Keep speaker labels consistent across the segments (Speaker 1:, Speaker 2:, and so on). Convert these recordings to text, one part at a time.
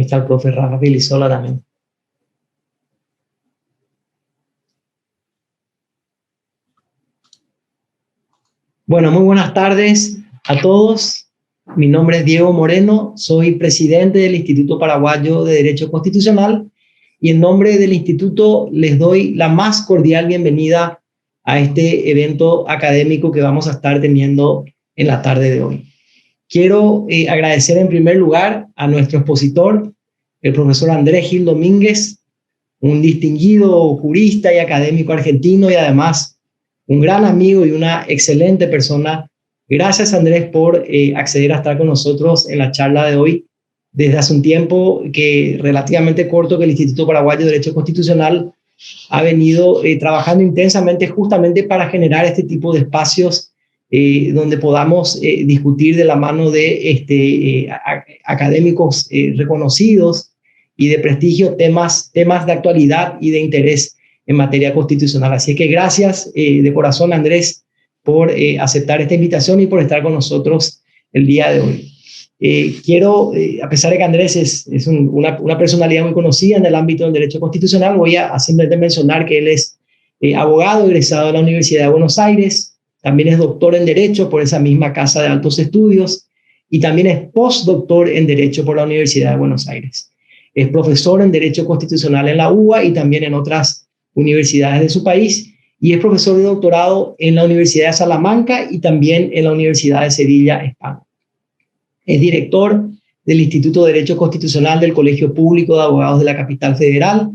Speaker 1: Ahí está el profe Rafa Vilisola también. Bueno, muy buenas tardes a todos. Mi nombre es Diego Moreno, soy presidente del Instituto Paraguayo de Derecho Constitucional y en nombre del instituto les doy la más cordial bienvenida a este evento académico que vamos a estar teniendo en la tarde de hoy. Quiero agradecer en primer lugar a nuestro expositor, el profesor Andrés Gil Domínguez, un distinguido jurista y académico argentino y además un gran amigo y una excelente persona. Gracias, Andrés, por acceder a estar con nosotros en la charla de hoy. Desde hace un tiempo relativamente corto que el Instituto Paraguayo de Derecho Constitucional ha venido trabajando intensamente justamente para generar este tipo de espacios donde podamos discutir de la mano de académicos reconocidos y de prestigio temas de actualidad y de interés en materia constitucional. Así que gracias de corazón, Andrés, por aceptar esta invitación y por estar con nosotros el día de hoy. Quiero, a pesar de que Andrés es una personalidad muy conocida en el ámbito del derecho constitucional, voy a simplemente mencionar que él es abogado egresado de la Universidad de Buenos Aires, también es doctor en Derecho por esa misma Casa de Altos Estudios y también es postdoctor en Derecho por la Universidad de Buenos Aires. Es profesor en Derecho Constitucional en la UBA y también en otras universidades de su país y es profesor de doctorado en la Universidad de Salamanca y también en la Universidad de Sevilla, España. Es director del Instituto de Derecho Constitucional del Colegio Público de Abogados de la Capital Federal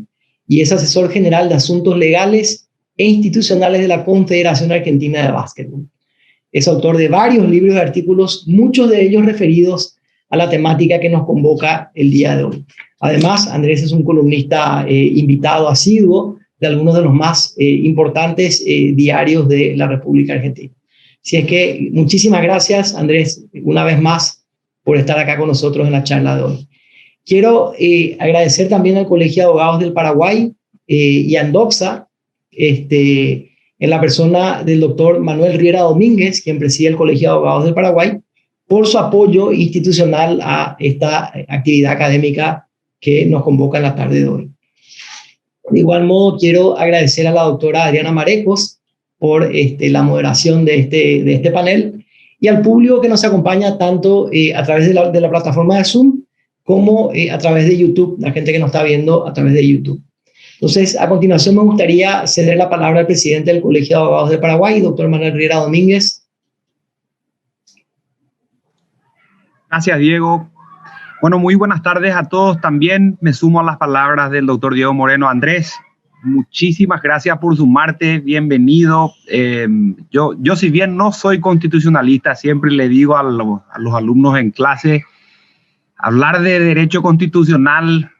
Speaker 1: y es asesor general de asuntos legales e institucionales de la Confederación Argentina de Básquetbol. Es autor de varios libros y artículos, muchos de ellos referidos a la temática que nos convoca el día de hoy. Además, Andrés es un columnista invitado asiduo de algunos de los más importantes diarios de la República Argentina. Así es que muchísimas gracias, Andrés, una vez más por estar acá con nosotros en la charla de hoy. Quiero agradecer también al Colegio de Abogados del Paraguay y a Andoxa, en la persona del doctor Manuel Riera Domínguez, quien preside el Colegio de Abogados del Paraguay, por su apoyo institucional a esta actividad académica que nos convoca en la tarde de hoy. De igual modo, quiero agradecer a la doctora Adriana Marecos por la moderación de este panel y al público que nos acompaña tanto a través de la plataforma de Zoom como a través de YouTube, la gente que nos está viendo a través de YouTube. Entonces, a continuación me gustaría ceder la palabra al presidente del Colegio de Abogados de Paraguay, doctor Manuel Riera Domínguez.
Speaker 2: Gracias, Diego. Bueno, muy buenas tardes a todos. También me sumo a las palabras del doctor Diego Moreno. Andrés, muchísimas gracias por sumarte. Bienvenido. Yo si bien no soy constitucionalista, siempre le digo a los alumnos en clase, hablar de derecho constitucional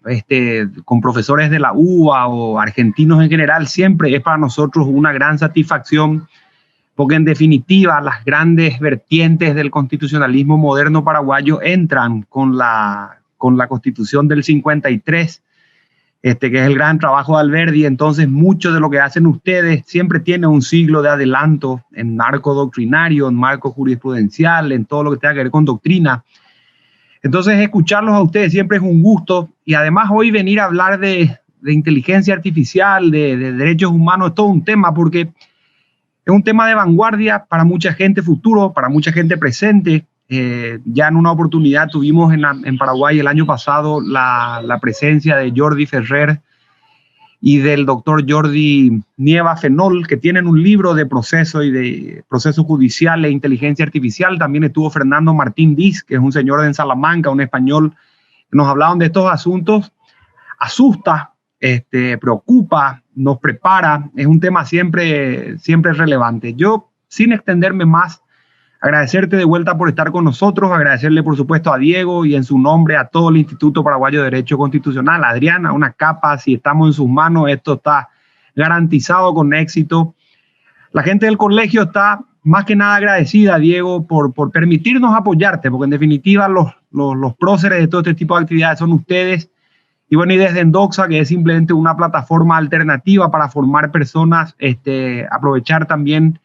Speaker 2: con profesores de la UBA o argentinos en general siempre es para nosotros una gran satisfacción, porque en definitiva las grandes vertientes del constitucionalismo moderno paraguayo entran con la Constitución del 53, que es el gran trabajo de Alberdi. Entonces mucho de lo que hacen ustedes siempre tiene un siglo de adelanto en marco doctrinario, en marco jurisprudencial, en todo lo que tenga que ver con doctrina. Entonces escucharlos a ustedes siempre es un gusto y además hoy venir a hablar de inteligencia artificial, de derechos humanos, es todo un tema porque es un tema de vanguardia para mucha gente futuro, para mucha gente presente. Ya en una oportunidad tuvimos en Paraguay el año pasado la presencia de Jordi Ferrer y del doctor Jordi Nieva Fenol, que tienen un libro de proceso y de proceso judicial e inteligencia artificial. También estuvo Fernando Martín Diz, que es un señor de Salamanca, un español, que nos hablaban de estos asuntos. Asusta, preocupa, nos prepara, es un tema siempre relevante. Yo, sin extenderme más, agradecerte de vuelta por estar con nosotros, agradecerle por supuesto a Diego y en su nombre a todo el Instituto Paraguayo de Derecho Constitucional, a Adriana, una capa, si estamos en sus manos, esto está garantizado con éxito. La gente del colegio está más que nada agradecida, Diego, por permitirnos apoyarte, porque en definitiva los próceres de todo este tipo de actividades son ustedes. Y bueno, y desde Endoxa, que es simplemente una plataforma alternativa para formar personas, aprovechar también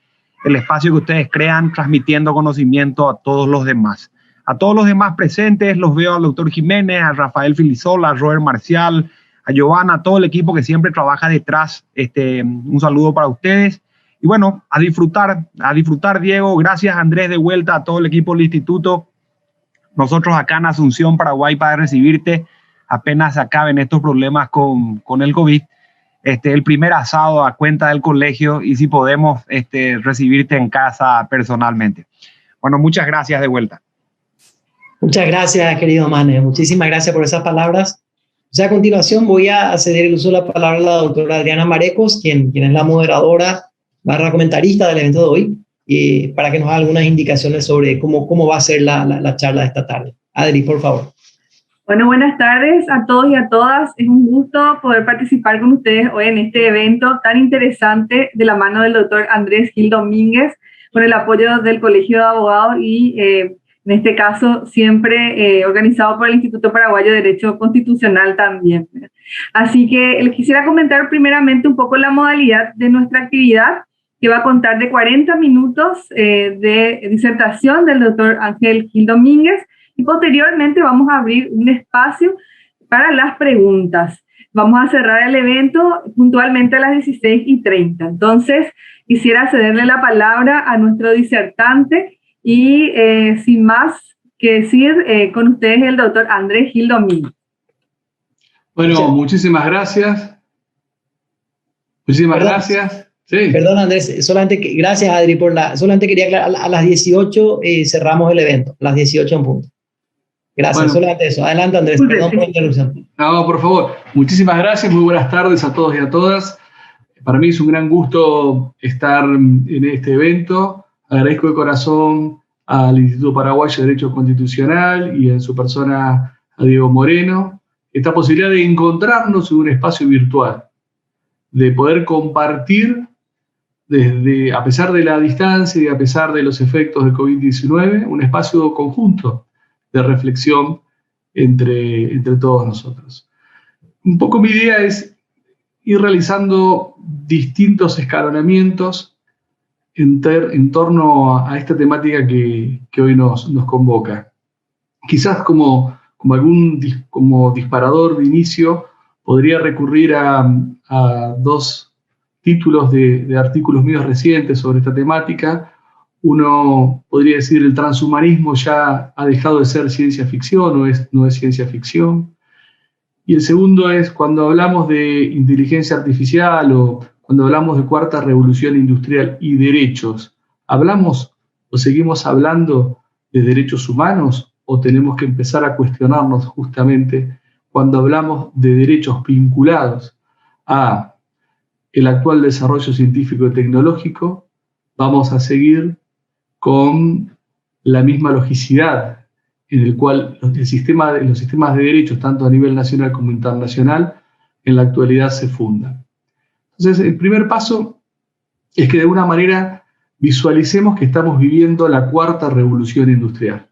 Speaker 2: el espacio que ustedes crean, transmitiendo conocimiento a todos los demás. A todos los demás presentes, los veo al doctor Jiménez, a Rafael Filisola, a Robert Marcial, a Giovanna, a todo el equipo que siempre trabaja detrás. Un saludo para ustedes. Y bueno, a disfrutar, Diego. Gracias, Andrés, de vuelta, a todo el equipo del instituto. Nosotros acá en Asunción, Paraguay, para recibirte apenas acaben estos problemas con el COVID. El primer asado a cuenta del colegio y si podemos recibirte en casa personalmente. Bueno, muchas gracias de vuelta.
Speaker 1: Muchas gracias, querido Mane. Muchísimas gracias por esas palabras. O sea, a continuación voy a ceder el uso de la palabra a la doctora Adriana Marecos, quien es la moderadora / comentarista del evento de hoy, para que nos haga algunas indicaciones sobre cómo va a ser la charla de esta tarde. Adri, por favor.
Speaker 3: Bueno, buenas tardes a todos y a todas. Es un gusto poder participar con ustedes hoy en este evento tan interesante de la mano del doctor Andrés Gil Domínguez, con el apoyo del Colegio de Abogados y, en este caso, siempre organizado por el Instituto Paraguayo de Derecho Constitucional también. Así que les quisiera comentar primeramente un poco la modalidad de nuestra actividad, que va a contar de 40 minutos de disertación del doctor Ángel Gil Domínguez, y posteriormente vamos a abrir un espacio para las preguntas. Vamos a cerrar el evento puntualmente a las 16:30. Entonces, quisiera cederle la palabra a nuestro disertante y, sin más que decir, con ustedes el doctor Andrés Gil Domínguez.
Speaker 4: Bueno, muchísimas gracias. Muchísimas gracias. Sí.
Speaker 1: Perdón, Andrés, gracias, Adri, solamente quería aclarar, a las 18 cerramos el evento, a las 18 en punto. Gracias, bueno, solamente eso. Adelante, Andrés, perdón por la interrupción.
Speaker 4: No, por favor. Muchísimas gracias, muy buenas tardes a todos y a todas. Para mí es un gran gusto estar en este evento. Agradezco de corazón al Instituto Paraguayo de Derecho Constitucional y en su persona a Diego Moreno, esta posibilidad de encontrarnos en un espacio virtual, de poder compartir a pesar de la distancia y a pesar de los efectos del COVID-19, un espacio conjunto de reflexión entre todos nosotros. Un poco mi idea es ir realizando distintos escalonamientos en torno a esta temática que hoy nos convoca. Quizás como disparador de inicio podría recurrir a dos títulos de artículos míos recientes sobre esta temática. Uno podría decir: el transhumanismo ya ha dejado de ser ciencia ficción, no es ciencia ficción. Y el segundo es: cuando hablamos de inteligencia artificial o cuando hablamos de cuarta revolución industrial y derechos, ¿hablamos o seguimos hablando de derechos humanos o tenemos que empezar a cuestionarnos justamente cuando hablamos de derechos vinculados a el actual desarrollo científico y tecnológico? Vamos a seguir con la misma logicidad en el cual los sistemas de derechos, tanto a nivel nacional como internacional, en la actualidad se fundan. Entonces, el primer paso es que de alguna manera visualicemos que estamos viviendo la cuarta revolución industrial,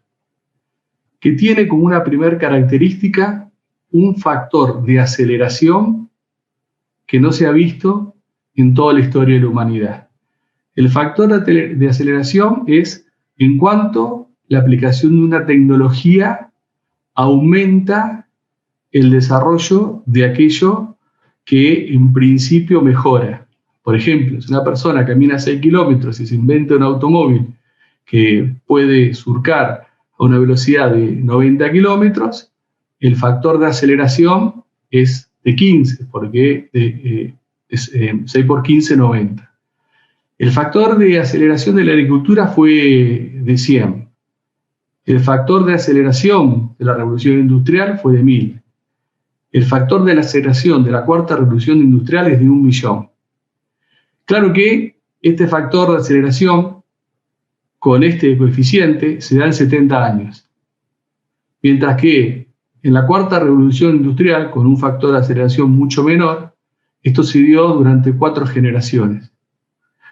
Speaker 4: que tiene como una primera característica un factor de aceleración que no se ha visto en toda la historia de la humanidad. El factor de aceleración es en cuanto la aplicación de una tecnología aumenta el desarrollo de aquello que en principio mejora. Por ejemplo, si una persona camina 6 kilómetros y se inventa un automóvil que puede surcar a una velocidad de 90 kilómetros, el factor de aceleración es de 15, porque es 6 por 15, 90. El factor de aceleración de la agricultura fue de 100. El factor de aceleración de la revolución industrial fue de 1000. El factor de la aceleración de la cuarta revolución industrial es de 1.000.000. Claro que este factor de aceleración con este coeficiente se da en 70 años. Mientras que en la cuarta revolución industrial, con un factor de aceleración mucho menor, esto se dio durante 4 generaciones,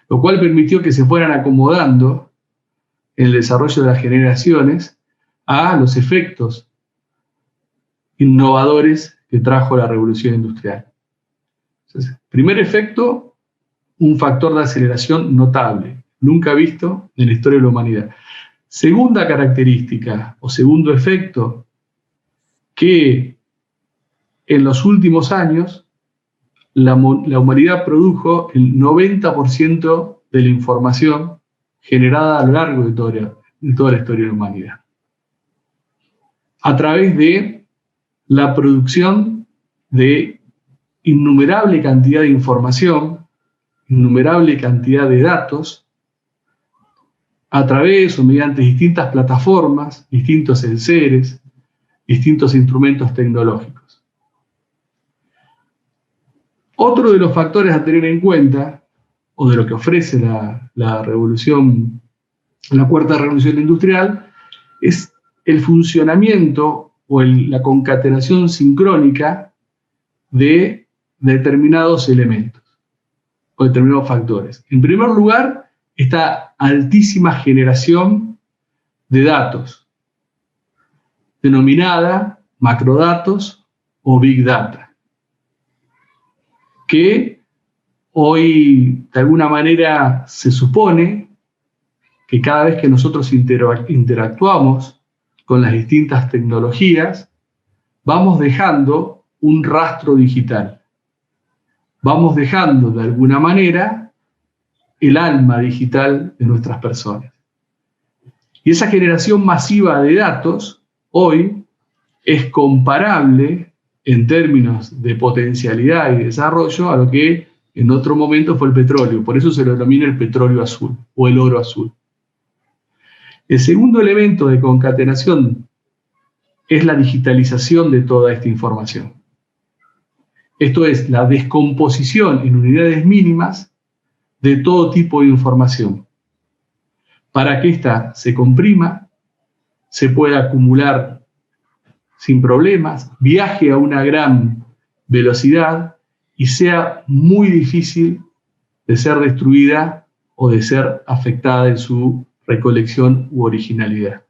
Speaker 4: lo cual permitió que se fueran acomodando en el desarrollo de las generaciones a los efectos innovadores que trajo la revolución industrial. Entonces, primer efecto, un factor de aceleración notable, nunca visto en la historia de la humanidad. Segunda característica o segundo efecto, que en los últimos años la humanidad produjo el 90% de la información generada a lo largo de toda la historia de la humanidad, a través de la producción de innumerable cantidad de información, innumerable cantidad de datos, a través o mediante distintas plataformas, distintos enseres, distintos instrumentos tecnológicos. Otro de los factores a tener en cuenta, o de lo que ofrece la cuarta revolución industrial, es el funcionamiento o la concatenación sincrónica de determinados elementos o determinados factores. En primer lugar, esta altísima generación de datos, denominada macrodatos o big data, que hoy de alguna manera se supone que cada vez que nosotros interactuamos con las distintas tecnologías, vamos dejando un rastro digital. Vamos dejando de alguna manera el alma digital de nuestras personas. Y esa generación masiva de datos hoy es comparable en términos de potencialidad y desarrollo a lo que en otro momento fue el petróleo. Por eso se lo denomina el petróleo azul o el oro azul. El segundo elemento de concatenación es la digitalización de toda esta información. Esto es la descomposición en unidades mínimas de todo tipo de información, para que ésta se comprima, se pueda acumular sin problemas, viaje a una gran velocidad y sea muy difícil de ser destruida o de ser afectada en su recolección u originalidad.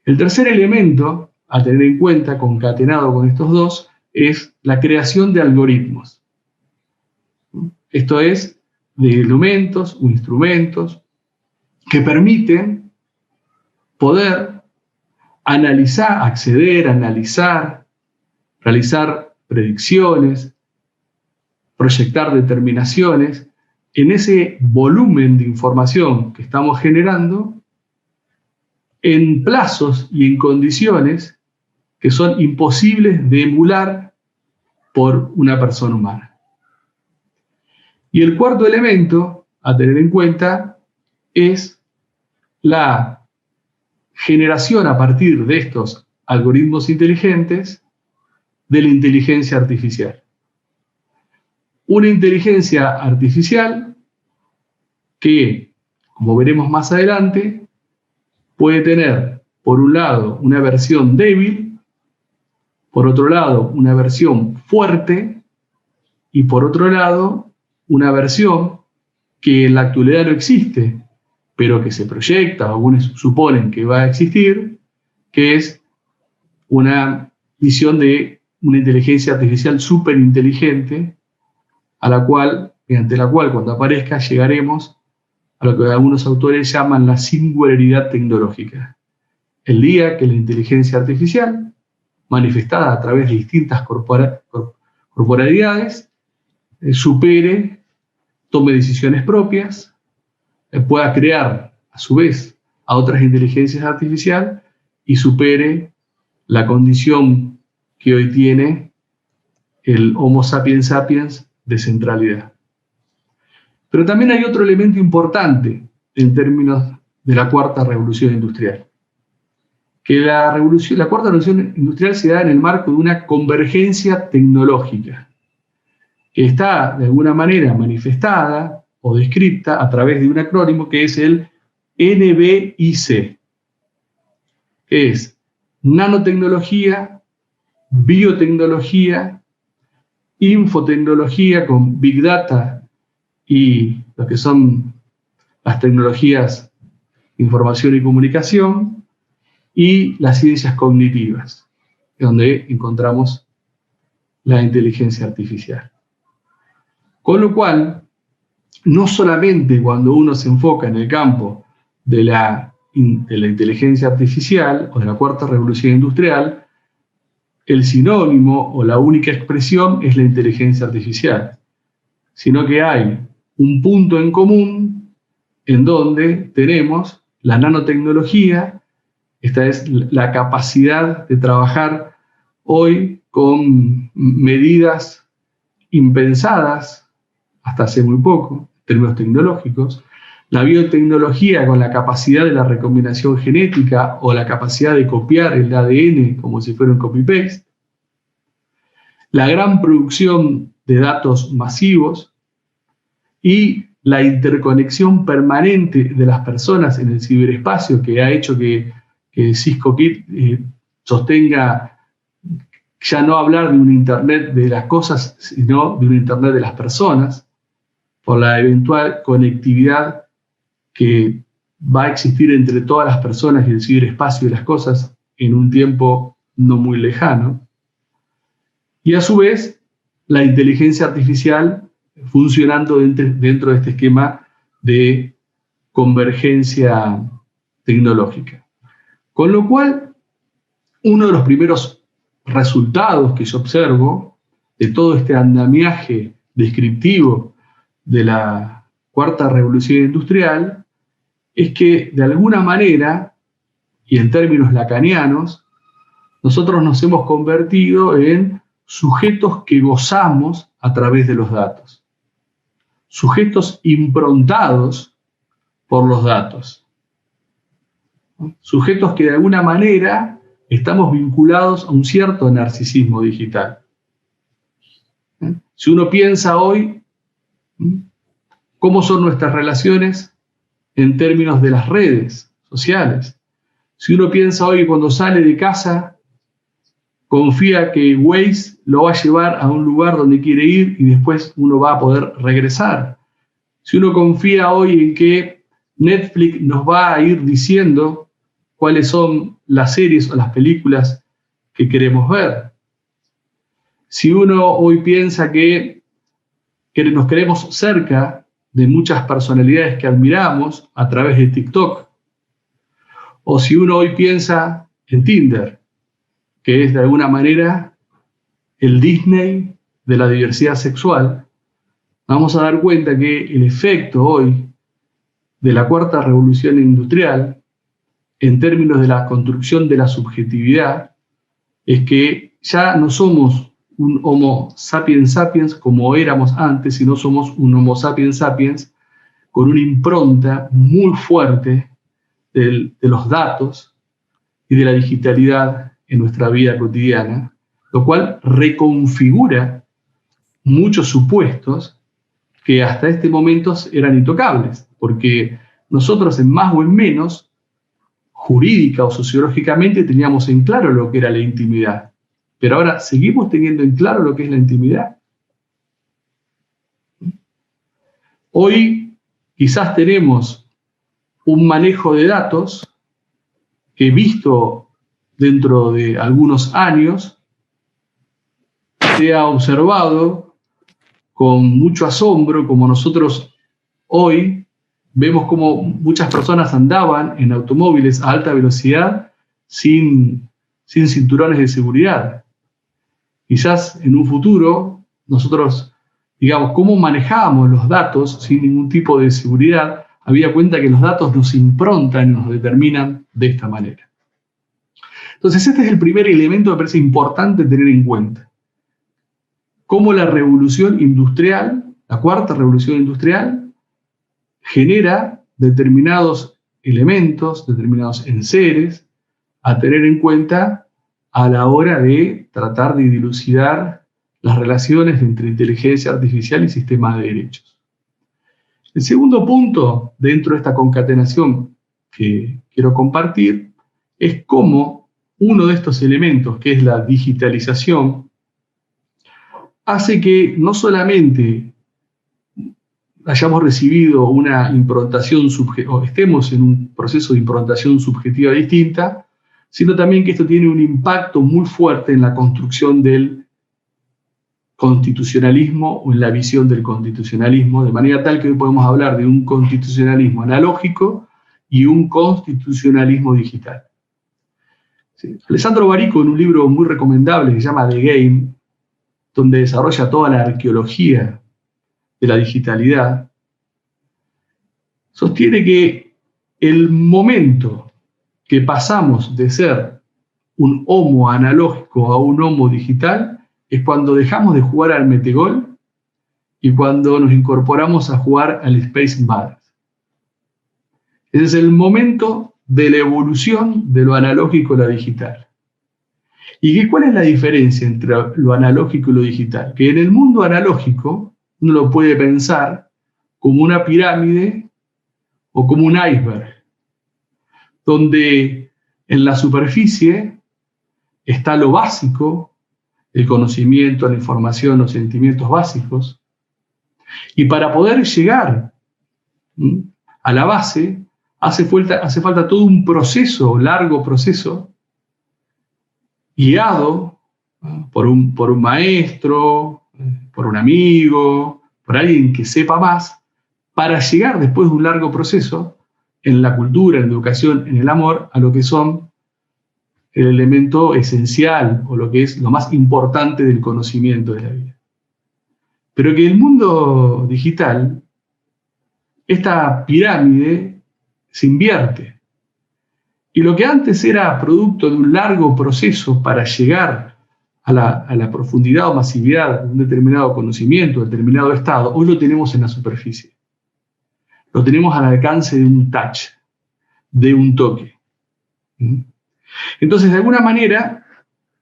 Speaker 4: El tercer elemento a tener en cuenta, concatenado con estos dos, es la creación de algoritmos. Esto es, de elementos o instrumentos que permiten poder analizar, realizar predicciones, proyectar determinaciones en ese volumen de información que estamos generando en plazos y en condiciones que son imposibles de emular por una persona humana. Y el cuarto elemento a tener en cuenta es la generación a partir de estos algoritmos inteligentes de la inteligencia artificial. Una inteligencia artificial que, como veremos más adelante, puede tener, por un lado, una versión débil, por otro lado, una versión fuerte, y por otro lado, una versión que en la actualidad no existe, pero que se proyecta, o algunos suponen que va a existir, que es una visión de una inteligencia artificial súper inteligente, mediante la cual cuando aparezca llegaremos a lo que algunos autores llaman la singularidad tecnológica. El día que la inteligencia artificial, manifestada a través de distintas corporalidades, tome decisiones propias, pueda crear a su vez a otras inteligencias artificiales y supere la condición que hoy tiene el Homo sapiens sapiens de centralidad. Pero también hay otro elemento importante en términos de la cuarta revolución industrial, que la cuarta revolución industrial se da en el marco de una convergencia tecnológica, que está de alguna manera manifestada o descrita a través de un acrónimo que es el NBIC, que es nanotecnología, biotecnología, infotecnología con Big Data y lo que son las tecnologías de información y comunicación, y las ciencias cognitivas, donde encontramos la inteligencia artificial. Con lo cual, no solamente cuando uno se enfoca en el campo de la de la inteligencia artificial o de la cuarta revolución industrial, el sinónimo o la única expresión es la inteligencia artificial, sino que hay un punto en común en donde tenemos la nanotecnología. Esta es la capacidad de trabajar hoy con medidas impensadas hasta hace muy poco, en términos tecnológicos. La biotecnología con la capacidad de la recombinación genética o la capacidad de copiar el ADN como si fuera un copy-paste. La gran producción de datos masivos y la interconexión permanente de las personas en el ciberespacio, que ha hecho que Cisco Kit sostenga ya no hablar de un Internet de las cosas, sino de un Internet de las personas, por la eventual conectividad que va a existir entre todas las personas y el ciberespacio de las cosas en un tiempo no muy lejano. Y a su vez, la inteligencia artificial funcionando dentro de este esquema de convergencia tecnológica. Con lo cual, uno de los primeros resultados que yo observo de todo este andamiaje descriptivo de la cuarta revolución industrial es que, de alguna manera, y en términos lacanianos, nosotros nos hemos convertido en sujetos que gozamos a través de los datos, sujetos improntados por los datos, sujetos que de alguna manera estamos vinculados a un cierto narcisismo digital. Si uno piensa hoy cómo son nuestras relaciones en términos de las redes sociales, si uno piensa hoy cuando sale de casa, confía que Waze lo va a llevar a un lugar donde quiere ir y después uno va a poder regresar. Si uno confía hoy en que Netflix nos va a ir diciendo cuáles son las series o las películas que queremos ver. Si uno hoy piensa que nos queremos cerca de muchas personalidades que admiramos a través de TikTok. O si uno hoy piensa en Tinder, que es de alguna manera el Disney de la diversidad sexual, vamos a dar cuenta que el efecto hoy de la cuarta revolución industrial, en términos de la construcción de la subjetividad, es que ya no somos un Homo sapiens sapiens como éramos antes, sino somos un Homo sapiens sapiens con una impronta muy fuerte de los datos y de la digitalidad en nuestra vida cotidiana, lo cual reconfigura muchos supuestos que hasta este momento eran intocables, porque nosotros en más o en menos, jurídica o sociológicamente, teníamos en claro lo que era la intimidad. Pero ahora seguimos teniendo en claro lo que es la intimidad. Hoy quizás tenemos un manejo de datos que, visto dentro de algunos años, se ha observado con mucho asombro, como nosotros hoy vemos como muchas personas andaban en automóviles a alta velocidad sin cinturones de seguridad. Quizás en un futuro nosotros, digamos, cómo manejábamos los datos sin ningún tipo de seguridad, había cuenta que los datos nos improntan y nos determinan de esta manera. Entonces este es el primer elemento que me parece importante tener en cuenta. Cómo la revolución industrial, la cuarta revolución industrial, genera determinados elementos, determinados enseres, a tener en cuenta a la hora de tratar de dilucidar las relaciones entre inteligencia artificial y sistema de derechos. El segundo punto dentro de esta concatenación que quiero compartir es cómo uno de estos elementos, que es la digitalización, hace que no solamente hayamos recibido una improntación o estemos en un proceso de improntación subjetiva distinta, sino también que esto tiene un impacto muy fuerte en la construcción del constitucionalismo o en la visión del constitucionalismo, de manera tal que hoy podemos hablar de un constitucionalismo analógico y un constitucionalismo digital. Sí. Alessandro Barico, en un libro muy recomendable que se llama The Game, donde desarrolla toda la arqueología de la digitalidad, sostiene que el momento que pasamos de ser un homo analógico a un homo digital es cuando dejamos de jugar al metegol y cuando nos incorporamos a jugar al Space Invaders. Ese es el momento de la evolución de lo analógico a lo digital. ¿Y cuál es la diferencia entre lo analógico y lo digital? Que en el mundo analógico uno lo puede pensar como una pirámide o como un iceberg, donde en la superficie está lo básico, el conocimiento, la información, los sentimientos básicos, y para poder llegar a la base hace falta todo un proceso, largo proceso, guiado por un maestro, por un amigo, por alguien que sepa más, para llegar después de un largo proceso en la cultura, en la educación, en el amor, a lo que son el elemento esencial o lo que es lo más importante del conocimiento de la vida. Pero que en el mundo digital, esta pirámide se invierte. Y lo que antes era producto de un largo proceso para llegar a la profundidad o masividad de un determinado conocimiento, de un determinado estado, hoy lo tenemos en la superficie. Lo tenemos al alcance de un touch, de un toque. Entonces, de alguna manera,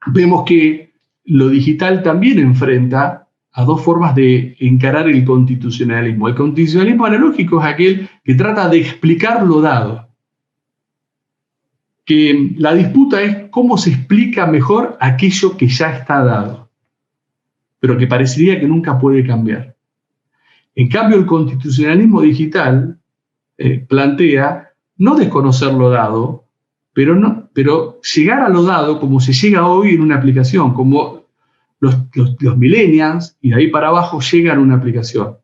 Speaker 4: vemos que lo digital también enfrenta a dos formas de encarar el constitucionalismo. El constitucionalismo analógico es aquel que trata de explicar lo dado. Que la disputa es cómo se explica mejor aquello que ya está dado, pero que parecería que nunca puede cambiar. En cambio, el constitucionalismo digital plantea no desconocer lo dado, pero llegar a lo dado como se llega hoy en una aplicación, como los millennials y de ahí para abajo llegan a una aplicación.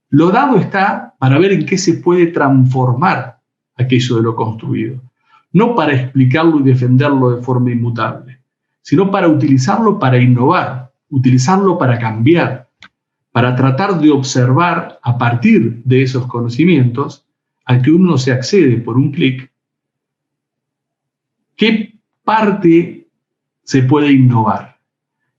Speaker 4: Lo dado está para ver en qué se puede transformar aquello de lo construido. No para explicarlo y defenderlo de forma inmutable, sino para utilizarlo para innovar, utilizarlo para cambiar, para tratar de observar a partir de esos conocimientos, al que uno se accede por un clic, qué parte se puede innovar.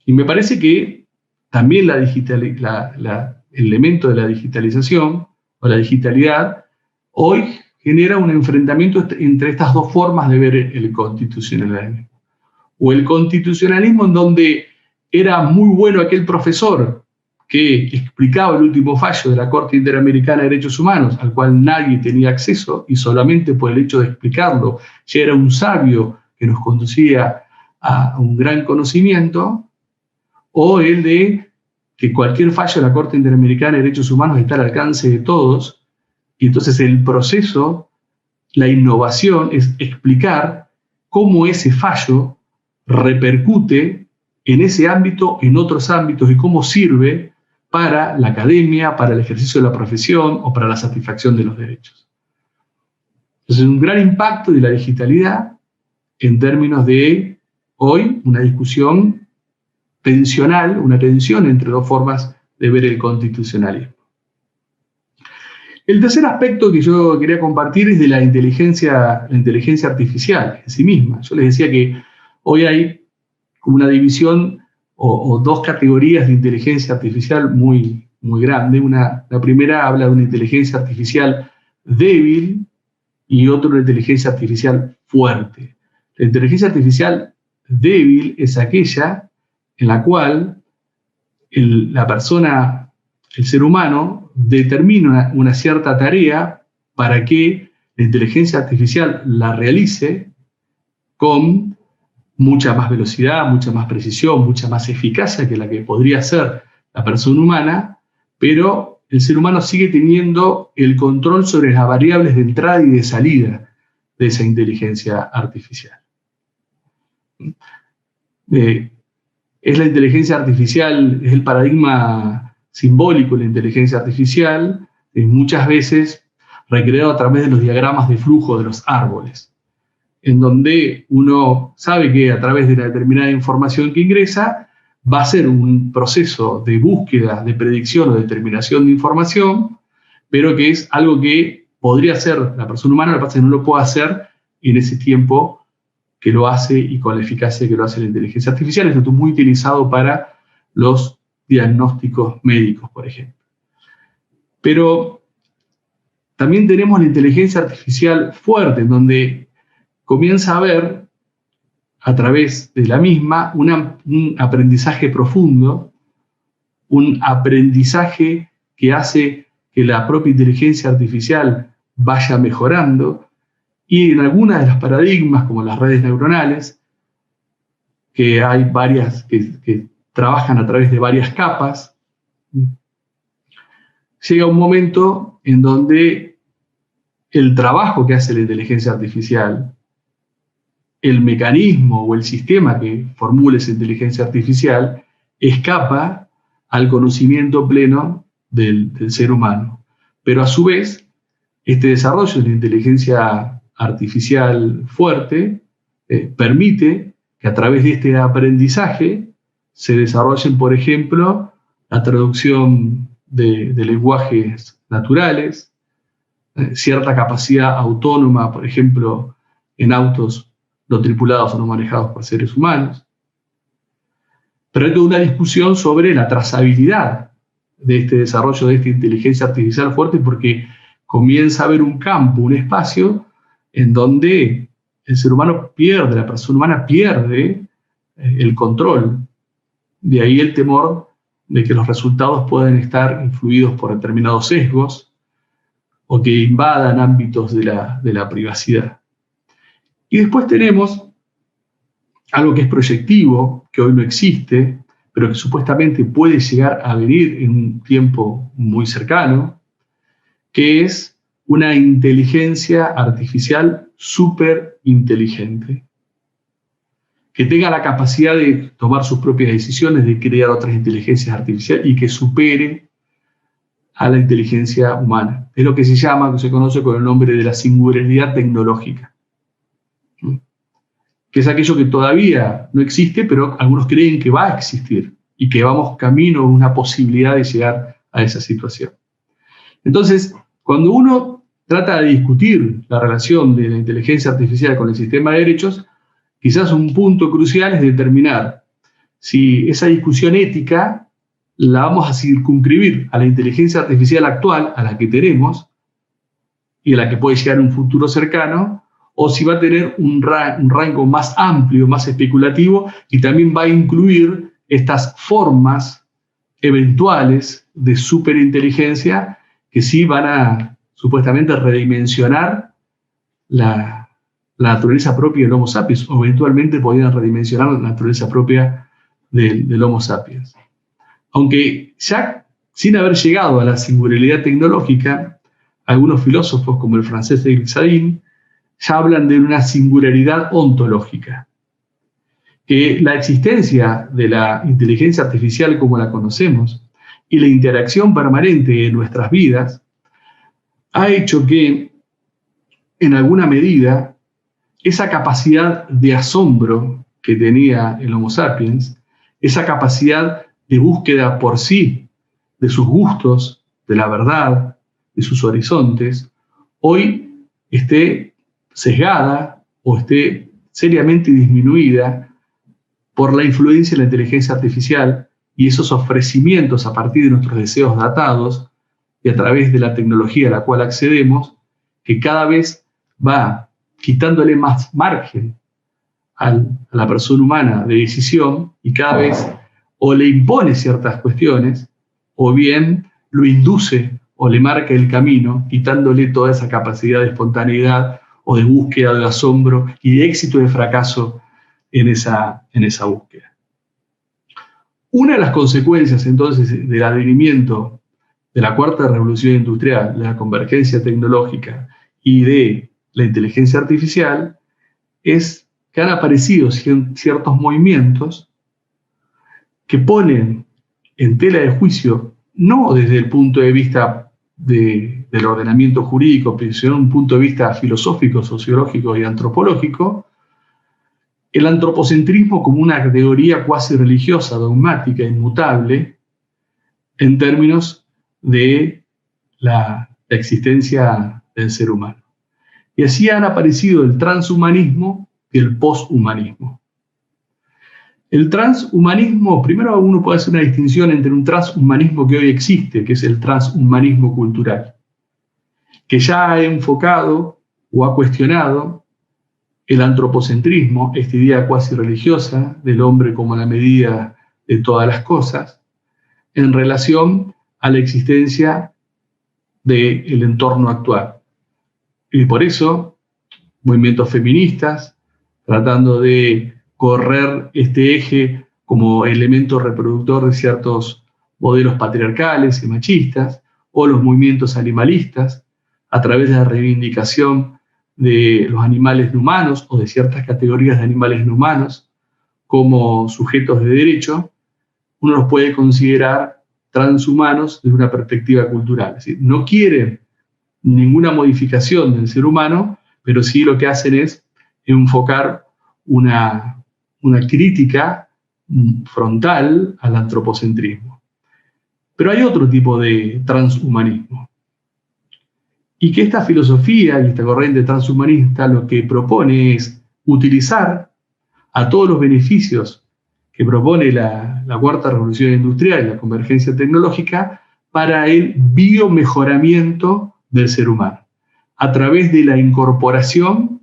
Speaker 4: Y me parece que también el elemento de la digitalización o la digitalidad hoy genera un enfrentamiento entre estas dos formas de ver el constitucionalismo. O el constitucionalismo en donde era muy bueno aquel profesor que explicaba el último fallo de la Corte Interamericana de Derechos Humanos, al cual nadie tenía acceso, y solamente por el hecho de explicarlo ya era un sabio que nos conducía a un gran conocimiento, o el de que cualquier fallo de la Corte Interamericana de Derechos Humanos está al alcance de todos, y entonces el proceso, la innovación, es explicar cómo ese fallo repercute en ese ámbito, en otros ámbitos, y cómo sirve para la academia, para el ejercicio de la profesión o para la satisfacción de los derechos. Entonces, un gran impacto de la digitalidad en términos de, hoy, una discusión tensional, una tensión entre dos formas de ver el constitucionalismo. El tercer aspecto que yo quería compartir es de la inteligencia artificial en sí misma. Yo les decía que hoy hay una división o dos categorías de inteligencia artificial muy, muy grande. La primera habla de una inteligencia artificial débil y otra una inteligencia artificial fuerte. La inteligencia artificial débil es aquella en la cual la persona, el ser humano, determina una cierta tarea para que la inteligencia artificial la realice con mucha más velocidad, mucha más precisión, mucha más eficacia que la que podría hacer la persona humana, pero el ser humano sigue teniendo el control sobre las variables de entrada y de salida de esa inteligencia artificial. Es la inteligencia artificial, es el paradigma simbólico de la inteligencia artificial. Muchas veces recreado a través de los diagramas de flujo de los árboles, en donde uno sabe que a través de la determinada información que ingresa va a ser un proceso de búsqueda, de predicción o determinación de información, pero que es algo que podría hacer la persona humana, lo que pasa es que no lo puede hacer en ese tiempo que lo hace y con la eficacia que lo hace la inteligencia artificial. Esto es muy utilizado para los diagnósticos médicos, por ejemplo. Pero también tenemos la inteligencia artificial fuerte, en donde comienza a haber, a través de la misma, un aprendizaje profundo, un aprendizaje que hace que la propia inteligencia artificial vaya mejorando, y en algunas de las paradigmas, como las redes neuronales, que hay varias que trabajan a través de varias capas, llega un momento en donde el trabajo que hace la inteligencia artificial, el mecanismo o el sistema que formula esa inteligencia artificial, escapa al conocimiento pleno del ser humano. Pero a su vez, este desarrollo de la inteligencia artificial fuerte permite que a través de este aprendizaje se desarrollen, por ejemplo, la traducción de lenguajes naturales, cierta capacidad autónoma, por ejemplo, en autos no tripulados o no manejados por seres humanos. Pero hay toda una discusión sobre la trazabilidad de este desarrollo de esta inteligencia artificial fuerte, porque comienza a haber un campo, un espacio, en donde el ser humano pierde, la persona humana pierde el control. De ahí el temor de que los resultados puedan estar influidos por determinados sesgos o que invadan ámbitos de la privacidad. Y después tenemos algo que es proyectivo, que hoy no existe, pero que supuestamente puede llegar a venir en un tiempo muy cercano, que es una inteligencia artificial súper inteligente, que tenga la capacidad de tomar sus propias decisiones, de crear otras inteligencias artificiales y que supere a la inteligencia humana. Es lo que se llama, que se conoce con el nombre de la singularidad tecnológica, que es aquello que todavía no existe, pero algunos creen que va a existir y que vamos camino a una posibilidad de llegar a esa situación. Entonces, cuando uno trata de discutir la relación de la inteligencia artificial con el sistema de derechos, quizás un punto crucial es determinar si esa discusión ética la vamos a circunscribir a la inteligencia artificial actual, a la que tenemos, y a la que puede llegar en un futuro cercano, o si va a tener un rango más amplio, más especulativo, y también va a incluir estas formas eventuales de superinteligencia que sí van a supuestamente redimensionar la naturaleza propia del Homo sapiens, o eventualmente podrían redimensionar la naturaleza propia del Homo sapiens. Aunque ya sin haber llegado a la singularidad tecnológica, algunos filósofos como el francés Eric Sadin ya hablan de una singularidad ontológica, que la existencia de la inteligencia artificial como la conocemos y la interacción permanente en nuestras vidas ha hecho que, en alguna medida, esa capacidad de asombro que tenía el Homo sapiens, esa capacidad de búsqueda por sí de sus gustos, de la verdad, de sus horizontes, hoy esté sesgada o esté seriamente disminuida por la influencia de la inteligencia artificial y esos ofrecimientos a partir de nuestros deseos datados y a través de la tecnología a la cual accedemos, que cada vez va quitándole más margen a la persona humana de decisión y cada vez o le impone ciertas cuestiones o bien lo induce o le marca el camino, quitándole toda esa capacidad de espontaneidad o de búsqueda, de asombro y de éxito y de fracaso en esa búsqueda. Una de las consecuencias entonces del advenimiento de la cuarta revolución industrial, de la convergencia tecnológica y de la inteligencia artificial es que han aparecido ciertos movimientos que ponen en tela de juicio, no desde el punto de vista del ordenamiento jurídico, pero desde un punto de vista filosófico, sociológico y antropológico, el antropocentrismo como una categoría cuasi religiosa, dogmática, inmutable, en términos de la existencia del ser humano. Y así han aparecido el transhumanismo y el poshumanismo. El transhumanismo, primero uno puede hacer una distinción entre un transhumanismo que hoy existe, que es el transhumanismo cultural, que ya ha enfocado o ha cuestionado el antropocentrismo, esta idea cuasi religiosa del hombre como la medida de todas las cosas, en relación a la existencia del entorno actual. Y por eso, movimientos feministas, tratando de correr este eje como elemento reproductor de ciertos modelos patriarcales y machistas, o los movimientos animalistas, a través de la reivindicación de los animales no humanos o de ciertas categorías de animales no humanos como sujetos de derecho, uno los puede considerar transhumanos desde una perspectiva cultural. Es decir, no quieren ninguna modificación del ser humano, pero sí lo que hacen es enfocar una crítica frontal al antropocentrismo. Pero hay otro tipo de transhumanismo. Y que esta filosofía y esta corriente transhumanista lo que propone es utilizar a todos los beneficios que propone la cuarta revolución industrial y la convergencia tecnológica para el biomejoramiento del ser humano, a través de la incorporación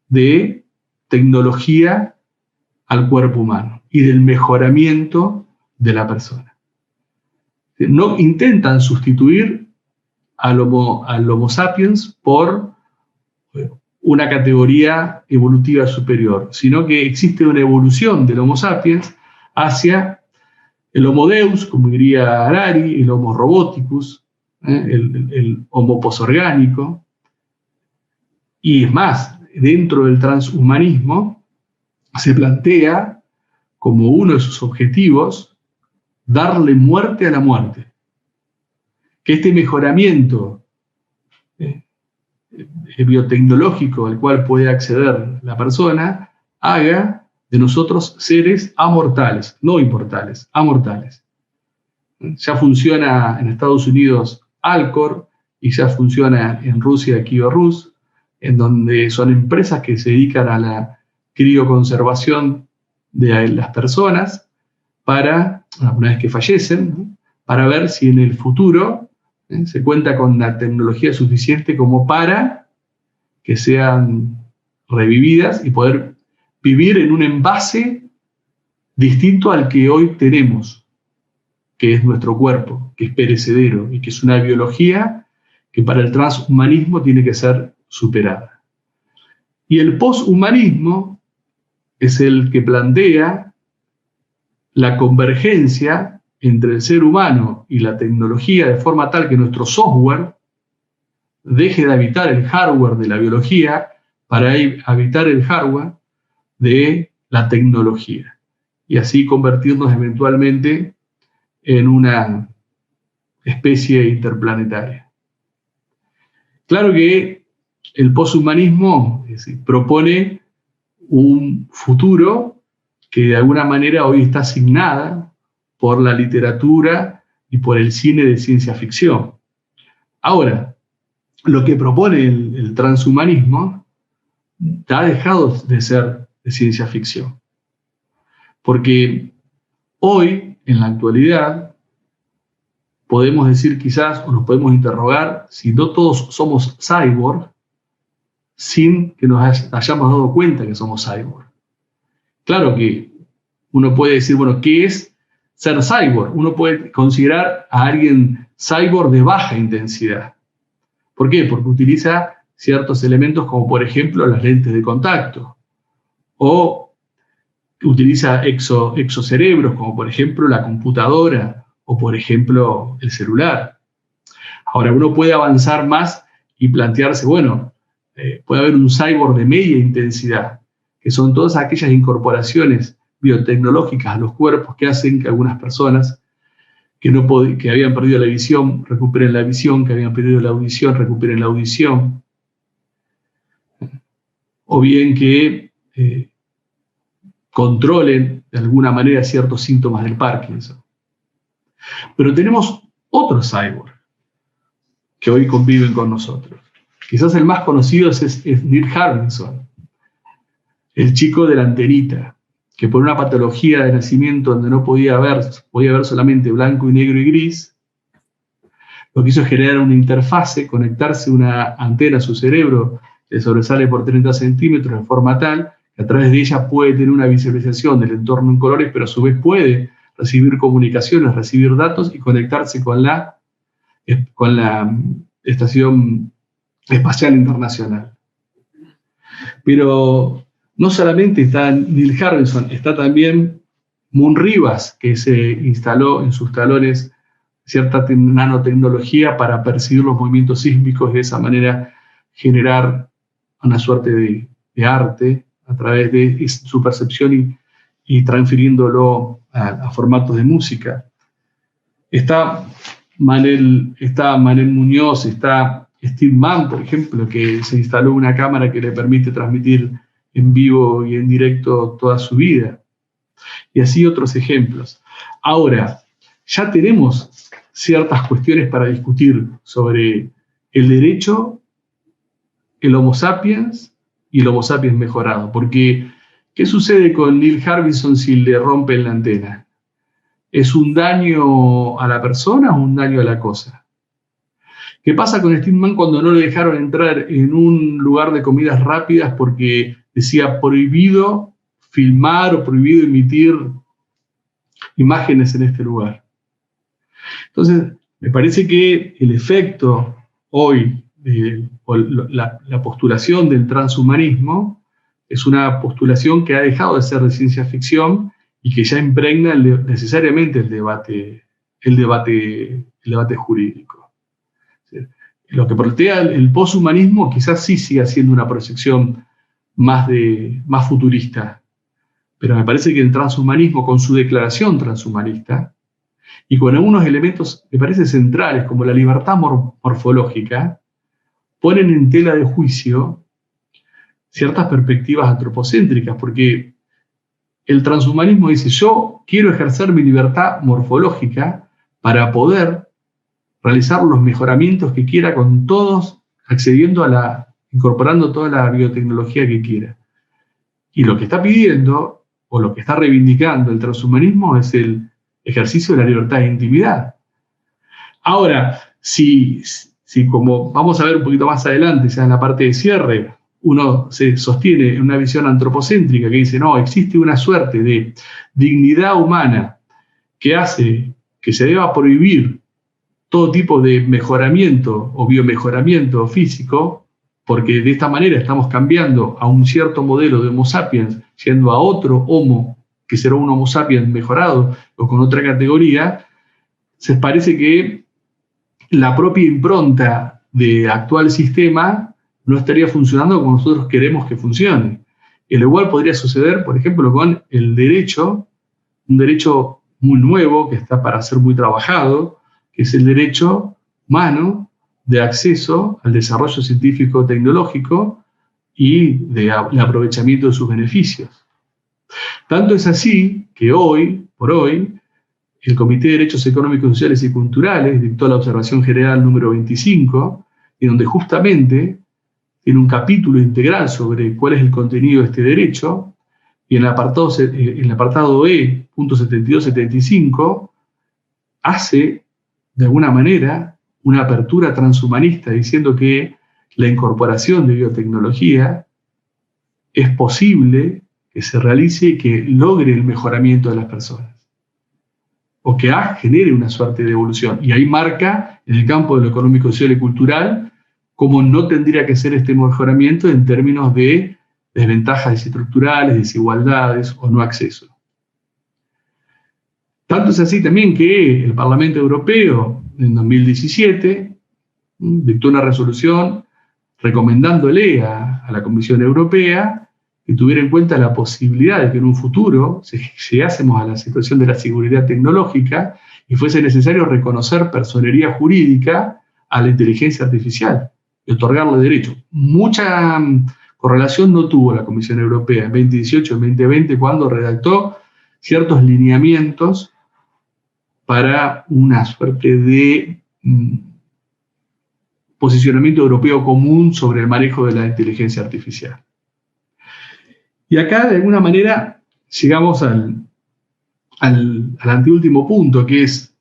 Speaker 4: de tecnología al cuerpo humano y del mejoramiento de la persona. No intentan sustituir al Homo sapiens por una categoría evolutiva superior, sino que existe una evolución del Homo sapiens hacia el Homo Deus, como diría Harari, el Homo Roboticus, el Homo posorgánico. Y es más, dentro del transhumanismo se plantea como uno de sus objetivos darle muerte a la muerte. Que este mejoramiento biotecnológico al cual puede acceder la persona haga de nosotros seres amortales, no inmortales, amortales. Ya funciona en Estados Unidos Alcor y ya funciona en Rusia Kiorus, en donde son empresas que se dedican a la crioconservación de las personas para, una vez que fallecen, para ver si en el futuro se cuenta con la tecnología suficiente como para que sean revividas y poder vivir en un envase distinto al que hoy tenemos, que es nuestro cuerpo, que es perecedero y que es una biología que para el transhumanismo tiene que ser superada. Y el poshumanismo es el que plantea la convergencia entre el ser humano y la tecnología de forma tal que nuestro software deje de habitar el hardware de la biología para habitar el hardware de la tecnología y así convertirnos eventualmente en una especie interplanetaria. Claro que el poshumanismo propone un futuro que de alguna manera hoy está asignada por la literatura y por el cine de ciencia ficción. Ahora, lo que propone el transhumanismo ha dejado de ser de ciencia ficción. Porque hoy, en la actualidad, podemos decir quizás, o nos podemos interrogar, si no todos somos cyborg, sin que nos hayamos dado cuenta que somos cyborg. Claro que uno puede decir, bueno, ¿qué es ser cyborg? Uno puede considerar a alguien cyborg de baja intensidad. ¿Por qué? Porque utiliza ciertos elementos como, por ejemplo, las lentes de contacto. O utiliza exocerebros, como por ejemplo la computadora o por ejemplo el celular. Ahora, uno puede avanzar más y plantearse, bueno, puede haber un cyborg de media intensidad, que son todas aquellas incorporaciones biotecnológicas a los cuerpos que hacen que algunas personas que habían perdido la visión, recuperen la visión, que habían perdido la audición, recuperen la audición, o bien que controlen de alguna manera ciertos síntomas del Parkinson. Pero tenemos otros cyborg que hoy conviven con nosotros. Quizás el más conocido es Neil Harbinson, el chico de la antenita, que por una patología de nacimiento donde no podía ver solamente blanco y negro y gris, lo que hizo es generar una interfase, conectarse una antena a su cerebro que sobresale por 30 centímetros de forma tal que a través de ella puede tener una visualización del entorno en colores, pero a su vez puede recibir comunicaciones, recibir datos y conectarse con la Estación Espacial Internacional. Pero no solamente está Neil Harbinson, está también Moon Rivas, que se instaló en sus talones cierta nanotecnología para percibir los movimientos sísmicos y de esa manera generar una suerte de arte a través de su percepción y transfiriéndolo a formatos de música. Está Manel Muñoz, está Steve Mann, por ejemplo, que se instaló una cámara que le permite transmitir en vivo y en directo toda su vida. Y así otros ejemplos. Ahora, ya tenemos ciertas cuestiones para discutir sobre el derecho, el Homo sapiens y el Homo sapiens mejorado. Porque, ¿qué sucede con Neil Harbinson si le rompen la antena? ¿Es un daño a la persona o un daño a la cosa? ¿Qué pasa con Steve Mann cuando no le dejaron entrar en un lugar de comidas rápidas porque decía prohibido filmar o prohibido emitir imágenes en este lugar? Entonces, me parece que el efecto hoy, la postulación del transhumanismo, es una postulación que ha dejado de ser de ciencia ficción y que ya impregna necesariamente el debate jurídico. Lo que plantea el poshumanismo quizás sí siga siendo una proyección más futurista, pero me parece que el transhumanismo, con su declaración transhumanista y con algunos elementos me parece centrales como la libertad morfológica, ponen en tela de juicio ciertas perspectivas antropocéntricas, porque el transhumanismo dice: yo quiero ejercer mi libertad morfológica para poder realizar los mejoramientos que quiera con todos, incorporando toda la biotecnología que quiera. Y lo que está pidiendo, o lo que está reivindicando el transhumanismo, es el ejercicio de la libertad de intimidad. Ahora, si como vamos a ver un poquito más adelante, ya en la parte de cierre, uno se sostiene en una visión antropocéntrica que dice: no, existe una suerte de dignidad humana que hace que se deba prohibir todo tipo de mejoramiento o biomejoramiento físico, porque de esta manera estamos cambiando a un cierto modelo de Homo sapiens, yendo a otro Homo, que será un Homo sapiens mejorado o con otra categoría. Se parece que la propia impronta del actual sistema no estaría funcionando como nosotros queremos que funcione. Y lo igual podría suceder, por ejemplo, con el derecho, un derecho muy nuevo que está para ser muy trabajado, que es el derecho humano de acceso al desarrollo científico-tecnológico y del aprovechamiento de sus beneficios. Tanto es así que por hoy, el Comité de Derechos Económicos, Sociales y Culturales dictó la Observación General número 25, en donde justamente tiene un capítulo integral sobre cuál es el contenido de este derecho, y en el apartado E, punto 72-75, hace, de alguna manera, una apertura transhumanista diciendo que la incorporación de biotecnología es posible que se realice y que logre el mejoramiento de las personas, o que genere una suerte de evolución. Y ahí marca, en el campo de lo económico, social y cultural, cómo no tendría que ser este mejoramiento en términos de desventajas estructurales, desigualdades o no acceso. Tanto es así también que el Parlamento Europeo, en 2017, dictó una resolución recomendándole a la Comisión Europea que tuviera en cuenta la posibilidad de que en un futuro llegásemos a la situación de la seguridad tecnológica y fuese necesario reconocer personería jurídica a la inteligencia artificial y otorgarle derechos. Mucha correlación no tuvo la Comisión Europea en 2018, en 2020, cuando redactó ciertos lineamientos para una suerte de posicionamiento europeo común sobre el manejo de la inteligencia artificial. Y acá, de alguna manera, llegamos al anteúltimo punto, que es,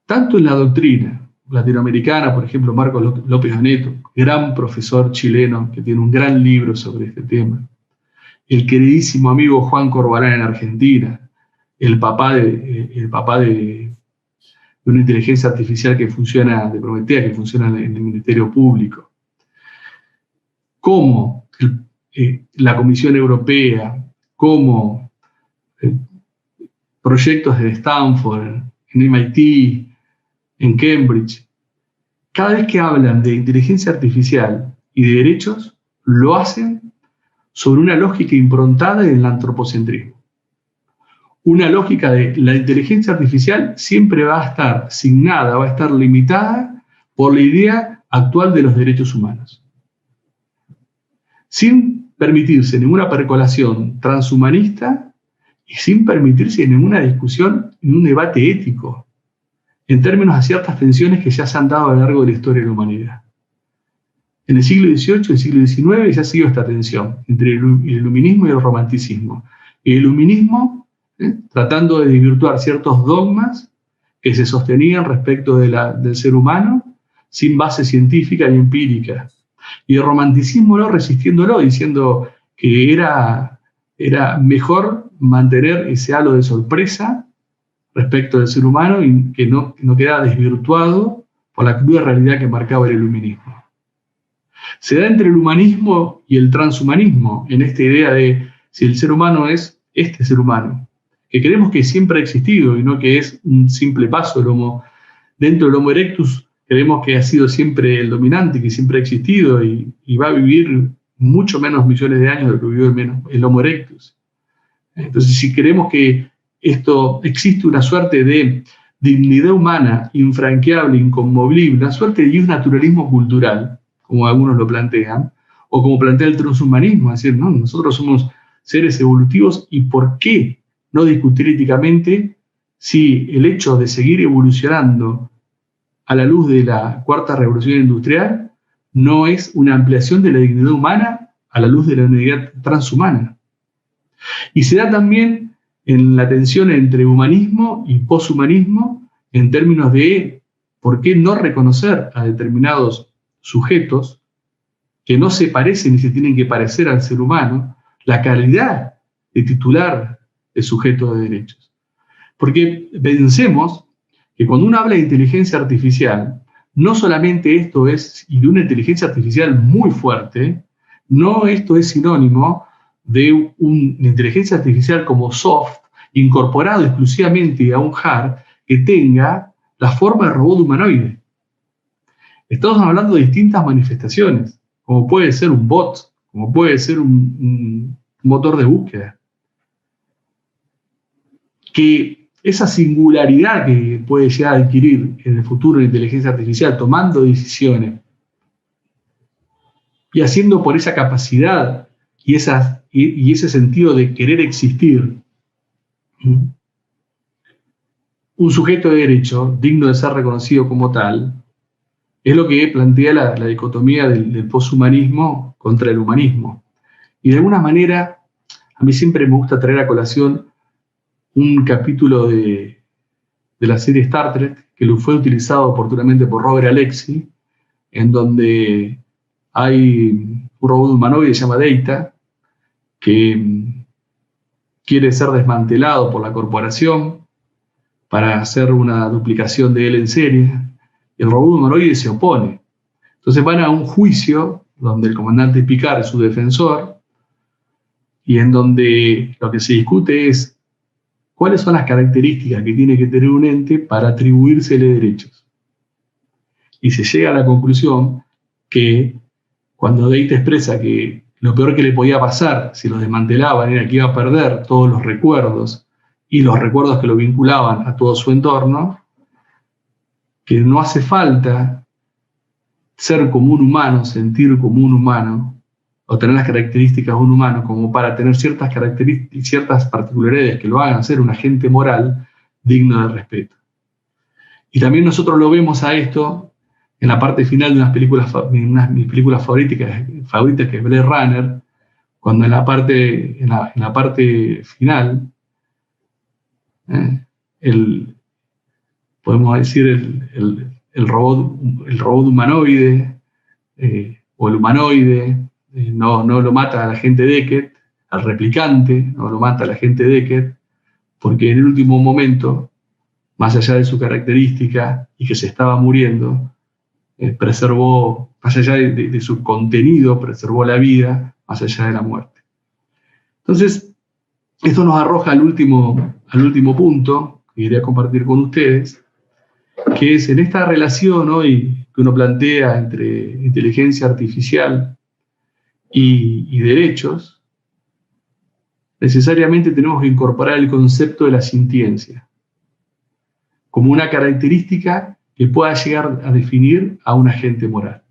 Speaker 4: tanto en la doctrina latinoamericana, por ejemplo, Marcos López Oneto, gran profesor chileno que tiene un gran libro sobre este tema, el queridísimo amigo Juan Corbalán en Argentina, el papá de una inteligencia artificial que funciona, de Prometea, que funciona en el Ministerio Público. Cómo la Comisión Europea, cómo proyectos de Stanford, en MIT, en Cambridge, cada vez que hablan de inteligencia artificial y de derechos, lo hacen sobre una lógica improntada en el antropocentrismo. Una lógica de la inteligencia artificial siempre va a estar signada, va a estar limitada por la idea actual de los derechos humanos, sin permitirse ninguna percolación transhumanista y sin permitirse ninguna discusión ni un debate ético en términos de ciertas tensiones que ya se han dado a lo largo de la historia de la humanidad. En el siglo XVIII y el siglo XIX ya ha sido esta tensión entre el iluminismo y el romanticismo. El iluminismo, tratando de desvirtuar ciertos dogmas que se sostenían respecto del ser humano sin base científica ni empírica. Y el romanticismo no resistiéndolo, diciendo que era mejor mantener ese halo de sorpresa respecto del ser humano y que no quedara desvirtuado por la cruda realidad que marcaba el iluminismo. Se da entre el humanismo y el transhumanismo en esta idea de si el ser humano es este ser humano, que creemos que siempre ha existido y no que es un simple paso dentro del Homo erectus. Creemos que ha sido siempre el dominante, que siempre ha existido y va a vivir mucho menos millones de años de lo que vivió el Homo erectus. Entonces, si creemos que existe una suerte de dignidad humana infranqueable, inconmovible, una suerte de naturalismo cultural, como algunos lo plantean, o como plantea el transhumanismo, es decir, no, nosotros somos seres evolutivos y ¿por qué no discutir éticamente si el hecho de seguir evolucionando a la luz de la cuarta revolución industrial no es una ampliación de la dignidad humana a la luz de la unidad transhumana? Y se da también en la tensión entre humanismo y poshumanismo en términos de por qué no reconocer a determinados sujetos que no se parecen ni se tienen que parecer al ser humano la calidad de titular de sujeto de derechos. Porque pensemos que cuando uno habla de inteligencia artificial, no solamente esto es, y de una inteligencia artificial muy fuerte, no esto es sinónimo de una inteligencia artificial como soft, incorporado exclusivamente a un hard que tenga la forma de robot humanoide. Estamos hablando de distintas manifestaciones, como puede ser un bot, como puede ser un motor de búsqueda. Que esa singularidad que puede llegar a adquirir en el futuro la inteligencia artificial, tomando decisiones y haciendo por esa capacidad y ese sentido de querer existir, un sujeto de derecho digno de ser reconocido como tal, es lo que plantea la dicotomía del poshumanismo contra el humanismo. Y de alguna manera, a mí siempre me gusta traer a colación un capítulo de la serie Star Trek, que lo fue utilizado oportunamente por Robert Alexi, en donde hay un robot humanoide que se llama Data, que quiere ser desmantelado por la corporación para hacer una duplicación de él en serie. Y el robot humanoide se opone. Entonces van a un juicio donde el comandante Picard es su defensor y en donde lo que se discute es cuáles son las características que tiene que tener un ente para atribuírsele derechos. Y se llega a la conclusión que cuando Data expresa que lo peor que le podía pasar si los desmantelaban era que iba a perder todos los recuerdos y los recuerdos que lo vinculaban a todo su entorno, que no hace falta ser como un humano, sentir como un humano, o tener las características de un humano como para tener ciertas características, ciertas particularidades que lo hagan ser un agente moral digno de respeto. Y también nosotros lo vemos a esto en la parte final de una de mis películas favoritas, que es Blade Runner, cuando en la parte final, podemos decir el robot humanoide, o el humanoide, no lo mata al agente Deckard, al replicante, no lo mata al agente Deckard, porque en el último momento, más allá de su característica y que se estaba muriendo, preservó, más allá de su contenido, preservó la vida, más allá de la muerte. Entonces, esto nos arroja al último punto que quería compartir con ustedes, que es en esta relación hoy que uno plantea entre inteligencia artificial y derechos, necesariamente tenemos que incorporar el concepto de la sintiencia como una característica que pueda llegar a definir a un agente moral.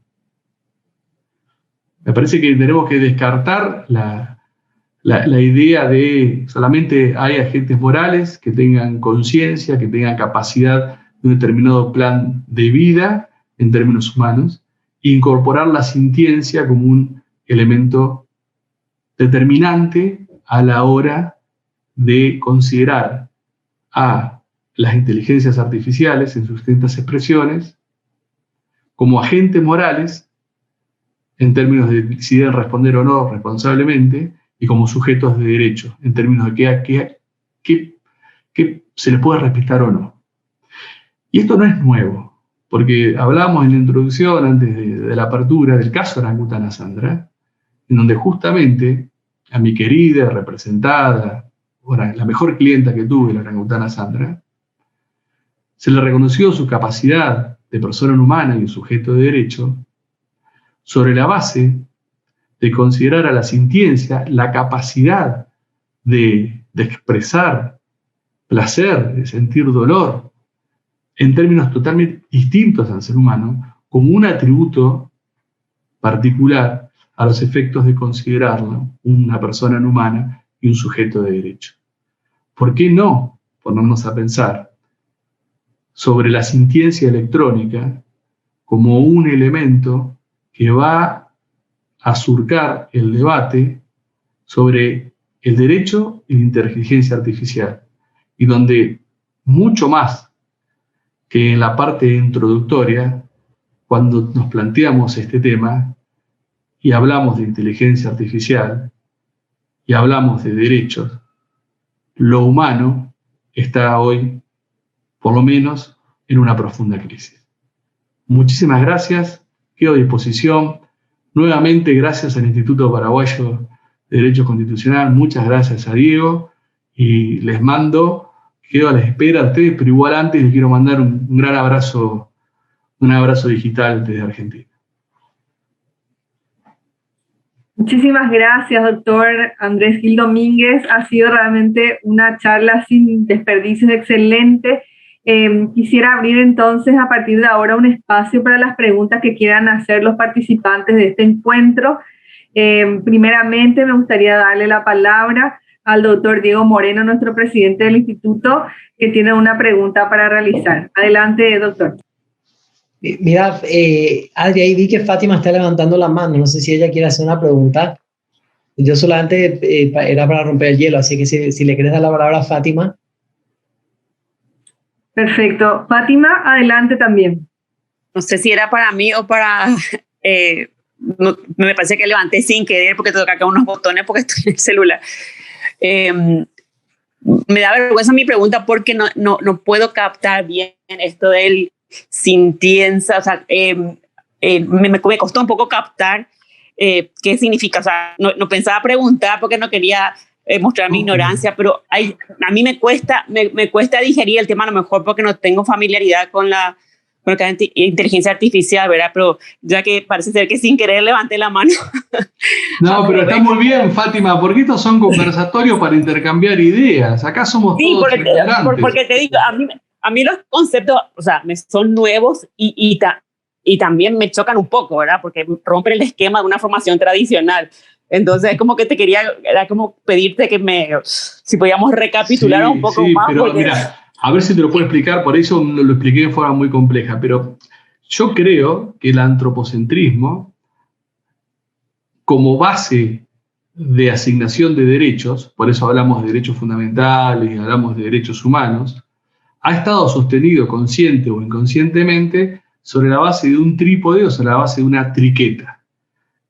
Speaker 4: Me parece que tenemos que descartar la idea de solamente hay agentes morales que tengan conciencia, que tengan capacidad de un determinado plan de vida en términos humanos, e incorporar la sintiencia como un elemento determinante a la hora de considerar a las inteligencias artificiales en sus distintas expresiones como agentes morales en términos de si deben responder o no responsablemente, y como sujetos de derecho en términos de qué se les puede respetar o no. Y esto no es nuevo, porque hablábamos en la introducción, antes de la apertura, del caso Orangutana Sandra, en donde justamente a mi querida, representada, la mejor clienta que tuve, la orangutana Sandra, se le reconoció su capacidad de persona humana y un sujeto de derecho sobre la base de considerar a la sintiencia la capacidad de expresar placer, de sentir dolor, en términos totalmente distintos al ser humano, como un atributo particular a los efectos de considerarlo una persona no humana y un sujeto de derecho. ¿Por qué no ponernos a pensar sobre la sintiencia electrónica como un elemento que va a surcar el debate sobre el derecho y la inteligencia artificial, y donde mucho más que en la parte introductoria, cuando nos planteamos este tema y hablamos de inteligencia artificial y hablamos de derechos, lo humano está hoy, por lo menos, en una profunda crisis. Muchísimas gracias, quedo a disposición. Nuevamente, gracias al Instituto Paraguayo de Derecho Constitucional, muchas gracias a Diego, y les mando, quedo a la espera de ustedes, pero igual antes les quiero mandar un gran abrazo, un abrazo digital desde Argentina.
Speaker 3: Muchísimas gracias, doctor Andrés Gil Domínguez. Ha sido realmente una charla sin desperdicios, excelente. Quisiera abrir entonces a partir de ahora un espacio para las preguntas que quieran hacer los participantes de este encuentro. Primeramente me gustaría darle la palabra al doctor Diego Moreno, nuestro presidente del instituto, que tiene una pregunta para realizar. Adelante, doctor.
Speaker 1: Mira, Adri, ahí vi que Fátima está levantando la mano, no sé si ella quiere hacer una pregunta. Yo solamente era para romper el hielo, así que si le quieres dar la palabra a Fátima.
Speaker 3: Perfecto. Fátima, adelante también.
Speaker 5: No sé si era para mí o para... no, me parece que levanté sin querer porque tengo que acá unos botones porque estoy en el celular. Me da vergüenza mi pregunta porque no puedo captar bien esto del sintiencia. O sea, me costó un poco captar qué significa. O sea, no pensaba preguntar porque no quería mostrar mi ignorancia, pero a mí me cuesta digerir el tema, a lo mejor porque no tengo familiaridad con la inteligencia artificial, ¿verdad? Pero ya que parece ser que sin querer levanté la mano.
Speaker 4: No, pero está muy bien, Fátima, porque estos son conversatorios para intercambiar ideas. Acá somos
Speaker 5: Sí,
Speaker 4: todos ignorantes.
Speaker 5: porque te digo, a mí los conceptos, o sea, me son nuevos y también me chocan un poco, ¿verdad? Porque rompen el esquema de una formación tradicional. Entonces, como que era como pedirte si podíamos recapitular un poco más.
Speaker 4: Pero
Speaker 5: porque...
Speaker 4: mira, a ver si te lo puedo explicar, por eso lo expliqué de forma muy compleja, pero yo creo que el antropocentrismo, como base de asignación de derechos, por eso hablamos de derechos fundamentales y hablamos de derechos humanos, ha estado sostenido consciente o inconscientemente sobre la base de un trípode o sobre la base de una triqueta,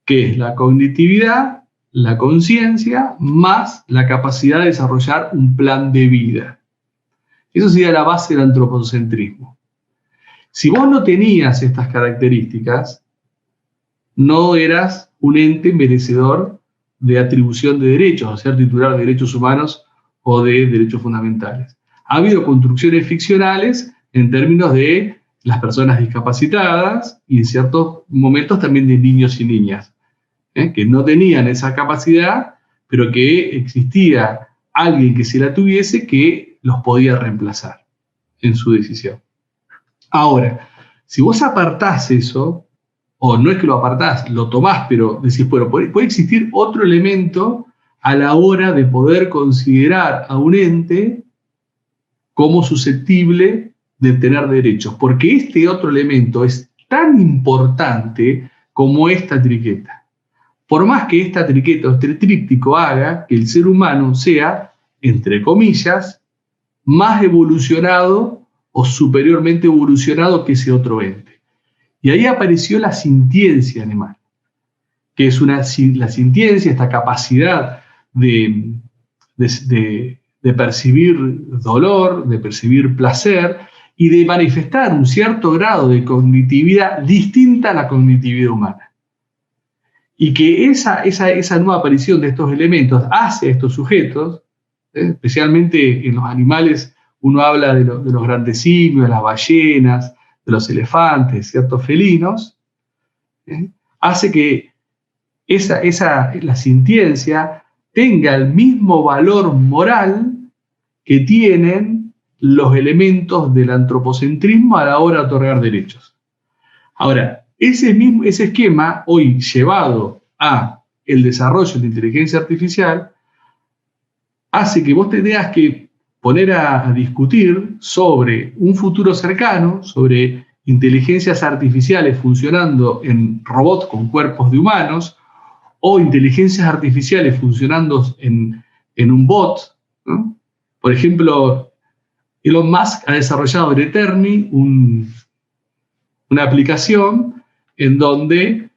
Speaker 4: que es la cognitividad, la conciencia, más la capacidad de desarrollar un plan de vida. Eso sería la base del antropocentrismo. Si vos no tenías estas características, no eras un ente merecedor de atribución de derechos, o ser titular de derechos humanos o de derechos fundamentales. Ha habido construcciones ficcionales en términos de las personas discapacitadas y en ciertos momentos también de niños y niñas, que no tenían esa capacidad, pero que existía alguien que se la tuviese que los podía reemplazar en su decisión. Ahora, si vos apartás eso, o no es que lo apartás, lo tomás, pero decís, bueno, puede existir otro elemento a la hora de poder considerar a un ente como susceptible de tener derechos, porque este otro elemento es tan importante como esta triqueta. Por más que esta triqueta o este tríptico haga que el ser humano sea, entre comillas, más evolucionado o superiormente evolucionado que ese otro ente. Y ahí apareció la sintiencia animal, que es la sintiencia, esta capacidad de percibir dolor, de percibir placer y de manifestar un cierto grado de cognitividad distinta a la cognitividad humana. Y que esa nueva aparición de estos elementos hace a estos sujetos, especialmente en los animales, uno habla de los grandes simios, de las ballenas, de los elefantes, ciertos felinos, hace que la sintiencia tenga el mismo valor moral que tienen los elementos del antropocentrismo a la hora de otorgar derechos. Ahora, ese esquema, hoy llevado a el desarrollo de la inteligencia artificial, hace que vos tengas que poner a discutir sobre un futuro cercano, sobre inteligencias artificiales funcionando en robots con cuerpos de humanos, o inteligencias artificiales funcionando en un bot, ¿no? Por ejemplo, Elon Musk ha desarrollado en Eterni una aplicación en donde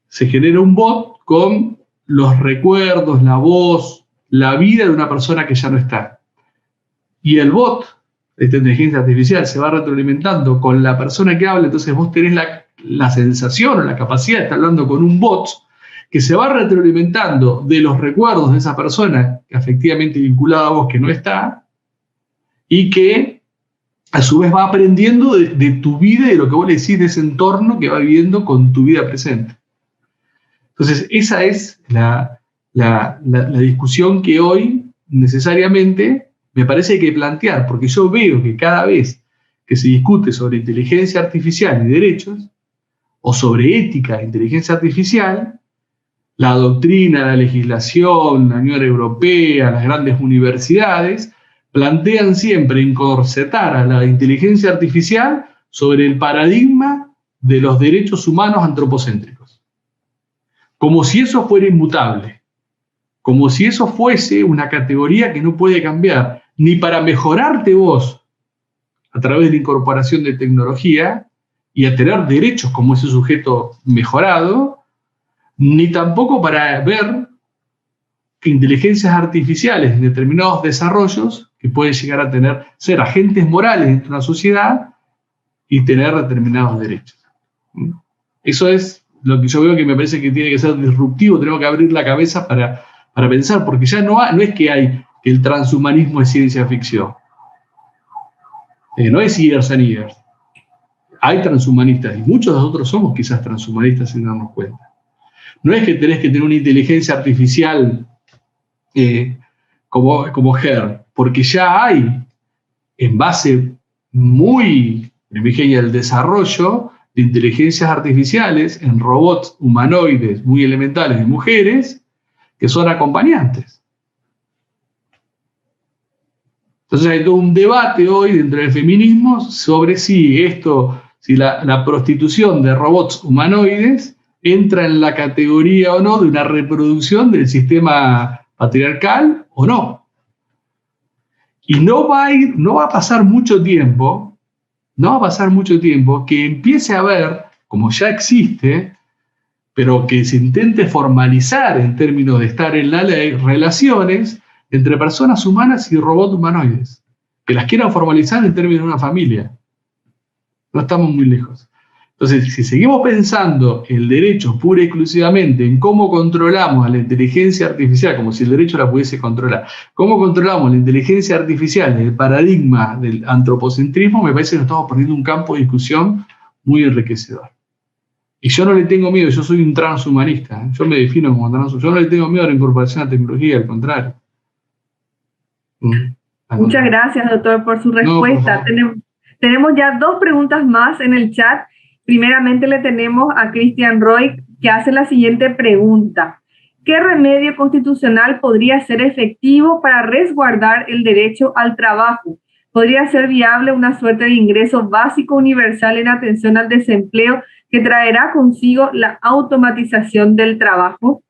Speaker 4: se genera un bot con los recuerdos, la voz, la vida de una persona que ya no está. Y el bot, esta inteligencia artificial, se va retroalimentando con la persona que habla, entonces vos tenés la sensación o la capacidad de estar hablando con un bot que se va retroalimentando de los recuerdos de esa persona que afectivamente vinculada a vos que no está, y que a su vez va aprendiendo de tu vida y de lo que vos le decís de ese entorno que va viviendo con tu vida presente. Entonces, esa es la discusión que hoy necesariamente me parece que hay que plantear, porque yo veo que cada vez que se discute sobre inteligencia artificial y derechos, o sobre ética e inteligencia artificial, la doctrina, la legislación, la Unión Europea, las grandes universidades, plantean siempre encorsetar a la inteligencia artificial sobre el paradigma de los derechos humanos antropocéntricos. Como si eso fuera inmutable, como si eso fuese una categoría que no puede cambiar, ni para mejorarte vos a través de la incorporación de tecnología y a tener derechos como ese sujeto mejorado, ni tampoco para ver que inteligencias artificiales en determinados desarrollos que pueden llegar a ser agentes morales dentro de una sociedad y tener determinados derechos. Eso es lo que yo veo que me parece que tiene que ser disruptivo, tenemos que abrir la cabeza para pensar, porque ya no es que el transhumanismo es ciencia ficción. No es years and years. Hay transhumanistas, y muchos de nosotros somos quizás transhumanistas sin darnos cuenta. No es que tenés que tener una inteligencia artificial como GER, porque ya hay, en base muy primigenia del desarrollo de inteligencias artificiales en robots humanoides muy elementales de mujeres que son acompañantes. Entonces hay todo un debate hoy dentro del feminismo sobre si la prostitución de robots humanoides entra en la categoría o no de una reproducción del sistema patriarcal o no. Y no va a pasar mucho tiempo que empiece a haber, como ya existe, pero que se intente formalizar en términos de estar en la ley, relaciones entre personas humanas y robots humanoides, que las quieran formalizar en términos de una familia. No estamos muy lejos. Entonces, si seguimos pensando el derecho pura y exclusivamente en cómo controlamos a la inteligencia artificial, como si el derecho la pudiese controlar, cómo controlamos la inteligencia artificial en el paradigma del antropocentrismo, me parece que nos estamos perdiendo un campo de discusión muy enriquecedor. Y yo no le tengo miedo, yo soy un transhumanista, yo me defino como transhumanista, yo no le tengo miedo a la incorporación a la tecnología, al contrario.
Speaker 3: Muchas gracias, doctor, por su respuesta. Tenemos ya 2 preguntas más en el chat. Primeramente le tenemos a Cristian Roy, que hace la siguiente pregunta. ¿Qué remedio constitucional podría ser efectivo para resguardar el derecho al trabajo? ¿Podría ser viable una suerte de ingreso básico universal en atención al desempleo que traerá consigo la automatización del trabajo?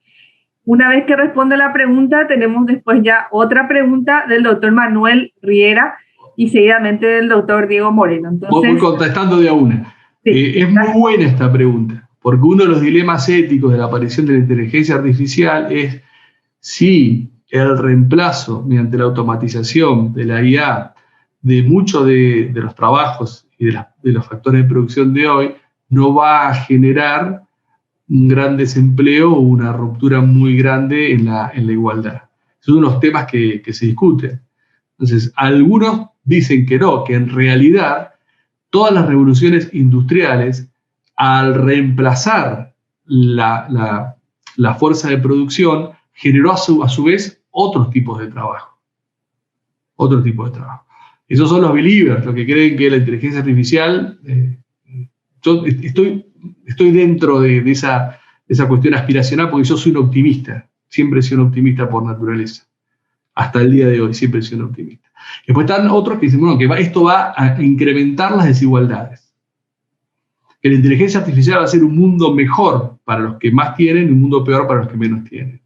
Speaker 3: Una vez que responde la pregunta, tenemos después ya otra pregunta del doctor Manuel Riera y seguidamente del doctor Diego Moreno. Entonces,
Speaker 4: voy contestando de a una. Sí, es muy buena esta pregunta, porque uno de los dilemas éticos de la aparición de la inteligencia artificial es si el reemplazo mediante la automatización de la IA de muchos de los trabajos y de los factores de producción de hoy no va a generar un gran desempleo o una ruptura muy grande en la igualdad. Son unos temas que se discuten. Entonces, algunos dicen que no, que en realidad todas las revoluciones industriales, al reemplazar la fuerza de producción, generó a su vez otros tipos de trabajo. Otro tipo de trabajo. Esos son los believers, los que creen que la inteligencia artificial... yo estoy dentro de esa cuestión aspiracional porque yo soy un optimista. Siempre he sido un optimista por naturaleza. Hasta el día de hoy siempre he sido un optimista. Después están otros que dicen, bueno, que esto va a incrementar las desigualdades. Que la inteligencia artificial va a ser un mundo mejor para los que más tienen y un mundo peor para los que menos tienen.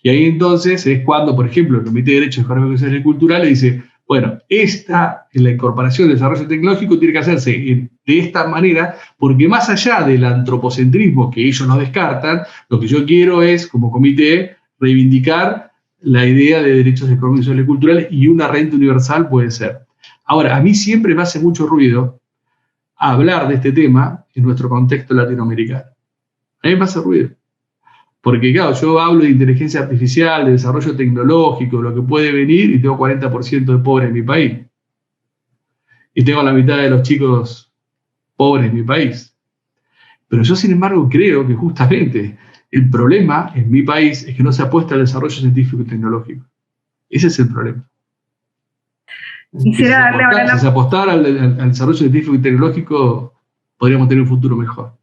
Speaker 4: Y ahí entonces es cuando, por ejemplo, el Comité de Derechos Económicos y Sociales y Culturales dice, bueno, en la incorporación del desarrollo tecnológico tiene que hacerse de esta manera, porque más allá del antropocentrismo que ellos no descartan, lo que yo quiero es, como comité, reivindicar la idea de derechos económicos, sociales y culturales, y una renta universal puede ser. Ahora, a mí siempre me hace mucho ruido hablar de este tema en nuestro contexto latinoamericano. A mí me hace ruido. Porque, claro, yo hablo de inteligencia artificial, de desarrollo tecnológico, lo que puede venir, y tengo 40% de pobres en mi país. Y tengo la mitad de los chicos pobres en mi país. Pero yo, sin embargo, creo que justamente el problema en mi país es que no se apuesta al desarrollo científico y tecnológico. Ese es el problema.
Speaker 3: Quisiera darle ahora
Speaker 4: si se apostara al desarrollo científico y tecnológico, podríamos tener un futuro mejor.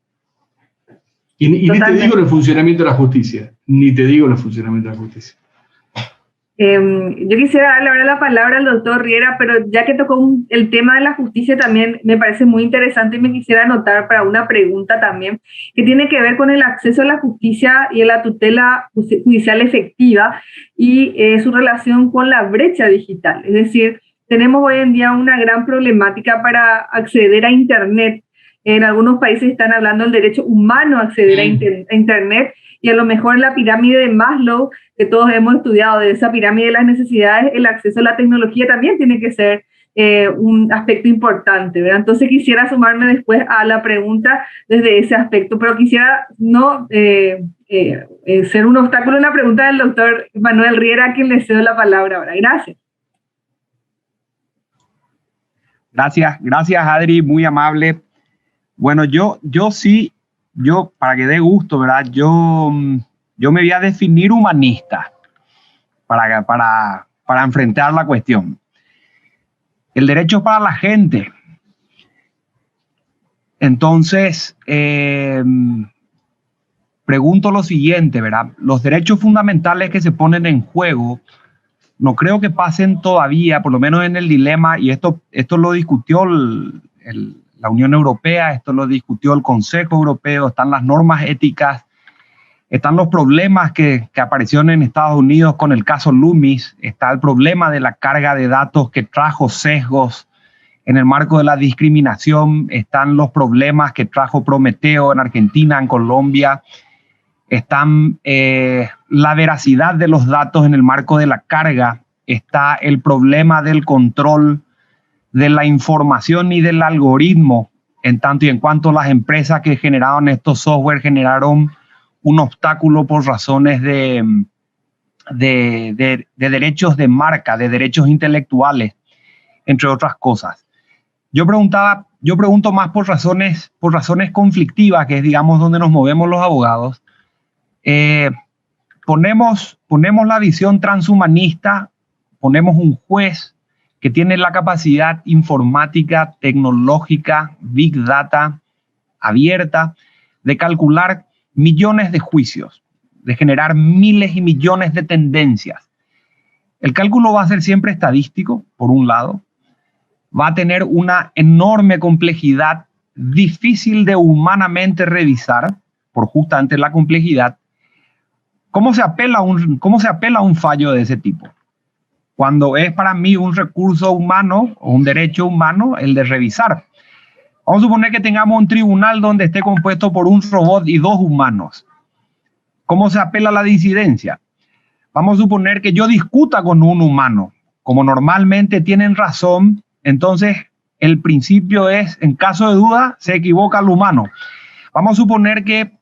Speaker 4: Y ni te digo el funcionamiento de la justicia.
Speaker 3: Yo quisiera darle ahora la palabra al doctor Riera, pero ya que tocó el tema de la justicia también me parece muy interesante y me quisiera anotar para una pregunta también, que tiene que ver con el acceso a la justicia y a la tutela judicial efectiva y su relación con la brecha digital. Es decir, tenemos hoy en día una gran problemática para acceder a Internet. En algunos países están hablando del derecho humano a acceder a Internet, y a lo mejor la pirámide de Maslow, que todos hemos estudiado, de esa pirámide de las necesidades, el acceso a la tecnología también tiene que ser un aspecto importante, ¿verdad? Entonces quisiera sumarme después a la pregunta desde ese aspecto, pero quisiera no ser un obstáculo en la pregunta del doctor Manuel Riera, a quien le cedo la palabra ahora. Gracias.
Speaker 2: Gracias Adri, muy amable. Bueno, yo sí para que dé gusto, ¿verdad? Yo me voy a definir humanista para enfrentar la cuestión. El derecho para la gente. Entonces, pregunto lo siguiente, ¿verdad? Los derechos fundamentales que se ponen en juego no creo que pasen todavía, por lo menos en el dilema, y esto lo discutió la Unión Europea, esto lo discutió el Consejo Europeo, están las normas éticas, están los problemas que aparecieron en Estados Unidos con el caso Loomis, está el problema de la carga de datos que trajo sesgos en el marco de la discriminación, están los problemas que trajo Prometeo en Argentina, en Colombia, están la veracidad de los datos en el marco de la carga, está el problema del control de la información y del algoritmo, en tanto y en cuanto las empresas que generaron estos software generaron un obstáculo por razones de derechos de marca, de derechos intelectuales, entre otras cosas. Yo pregunto más por razones conflictivas, que es, digamos, donde nos movemos los abogados. Ponemos la visión transhumanista, ponemos un juez que tiene la capacidad informática, tecnológica, big data, abierta, de calcular millones de juicios, de generar miles y millones de tendencias. El cálculo va a ser siempre estadístico, por un lado, va a tener una enorme complejidad, difícil de humanamente revisar, por justamente la complejidad. ¿Cómo se apela a un fallo de ese tipo? Cuando es para mí un recurso humano o un derecho humano el de revisar. Vamos a suponer que tengamos un tribunal donde esté compuesto por un robot y 2 humanos. ¿Cómo se apela a la disidencia? Vamos a suponer que yo discuta con un humano. Como normalmente tienen razón, entonces el principio es, en caso de duda, se equivoca el humano. Vamos a suponer que,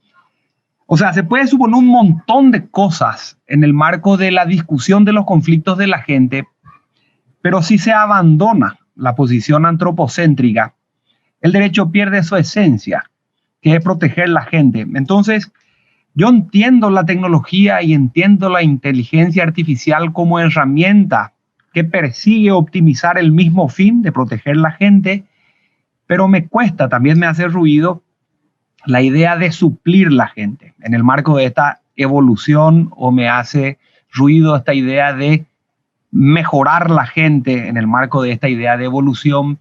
Speaker 2: se puede suponer un montón de cosas en el marco de la discusión de los conflictos de la gente, pero si se abandona la posición antropocéntrica, el derecho pierde su esencia, que es proteger la gente. Entonces, yo entiendo la tecnología y entiendo la inteligencia artificial como herramienta que persigue optimizar el mismo fin de proteger la gente, pero me cuesta, también me hace ruido la idea de suplir la gente en el marco de esta evolución, o me hace ruido esta idea de mejorar la gente en el marco de esta idea de evolución,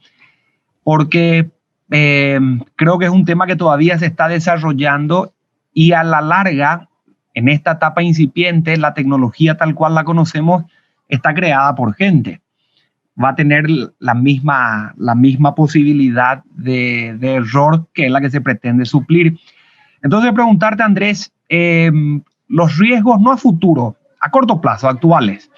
Speaker 2: porque creo que es un tema que todavía se está desarrollando y a la larga, en esta etapa incipiente, la tecnología tal cual la conocemos está creada por gente. Va a tener la misma posibilidad de error que es la que se pretende suplir. Entonces, preguntarte, Andrés, los riesgos no a futuro, a corto plazo, actuales,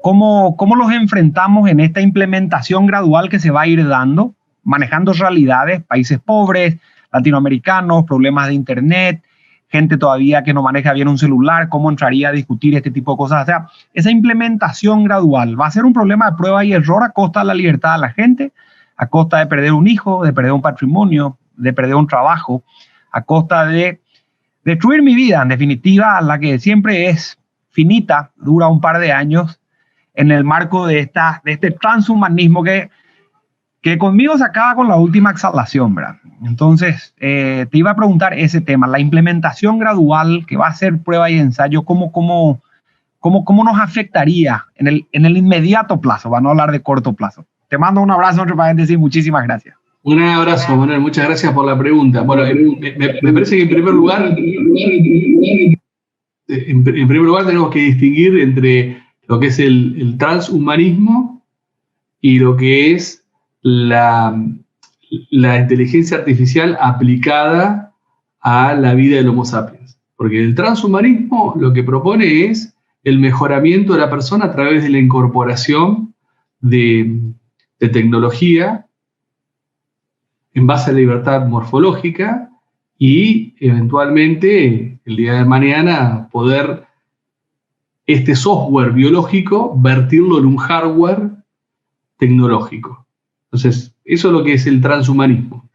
Speaker 2: ¿cómo los enfrentamos en esta implementación gradual que se va a ir dando, manejando realidades, países pobres, latinoamericanos, problemas de internet, gente todavía que no maneja bien un celular, cómo entraría a discutir este tipo de cosas? O sea, esa implementación gradual va a ser un problema de prueba y error a costa de la libertad de la gente, a costa de perder un hijo, de perder un patrimonio, de perder un trabajo, a costa de destruir mi vida, en definitiva, la que siempre es finita, dura un par de años, en el marco de este transhumanismo que conmigo se acaba con la última exhalación, ¿verdad? Entonces, te iba a preguntar ese tema, la implementación gradual que va a ser prueba y ensayo, ¿cómo nos afectaría en el inmediato plazo, para no hablar de corto plazo? Te mando un abrazo, entre paréntesis, muchísimas gracias.
Speaker 4: Un gran abrazo, Manuel, muchas gracias por la pregunta. Bueno, me parece que en primer lugar tenemos que distinguir entre lo que es el transhumanismo y lo que es la inteligencia artificial aplicada a la vida del Homo sapiens. Porque el transhumanismo lo que propone es el mejoramiento de la persona a través de la incorporación de tecnología en base a la libertad morfológica y eventualmente el día de mañana poder este software biológico vertirlo en un hardware tecnológico. Entonces, eso es lo que es el transhumanismo.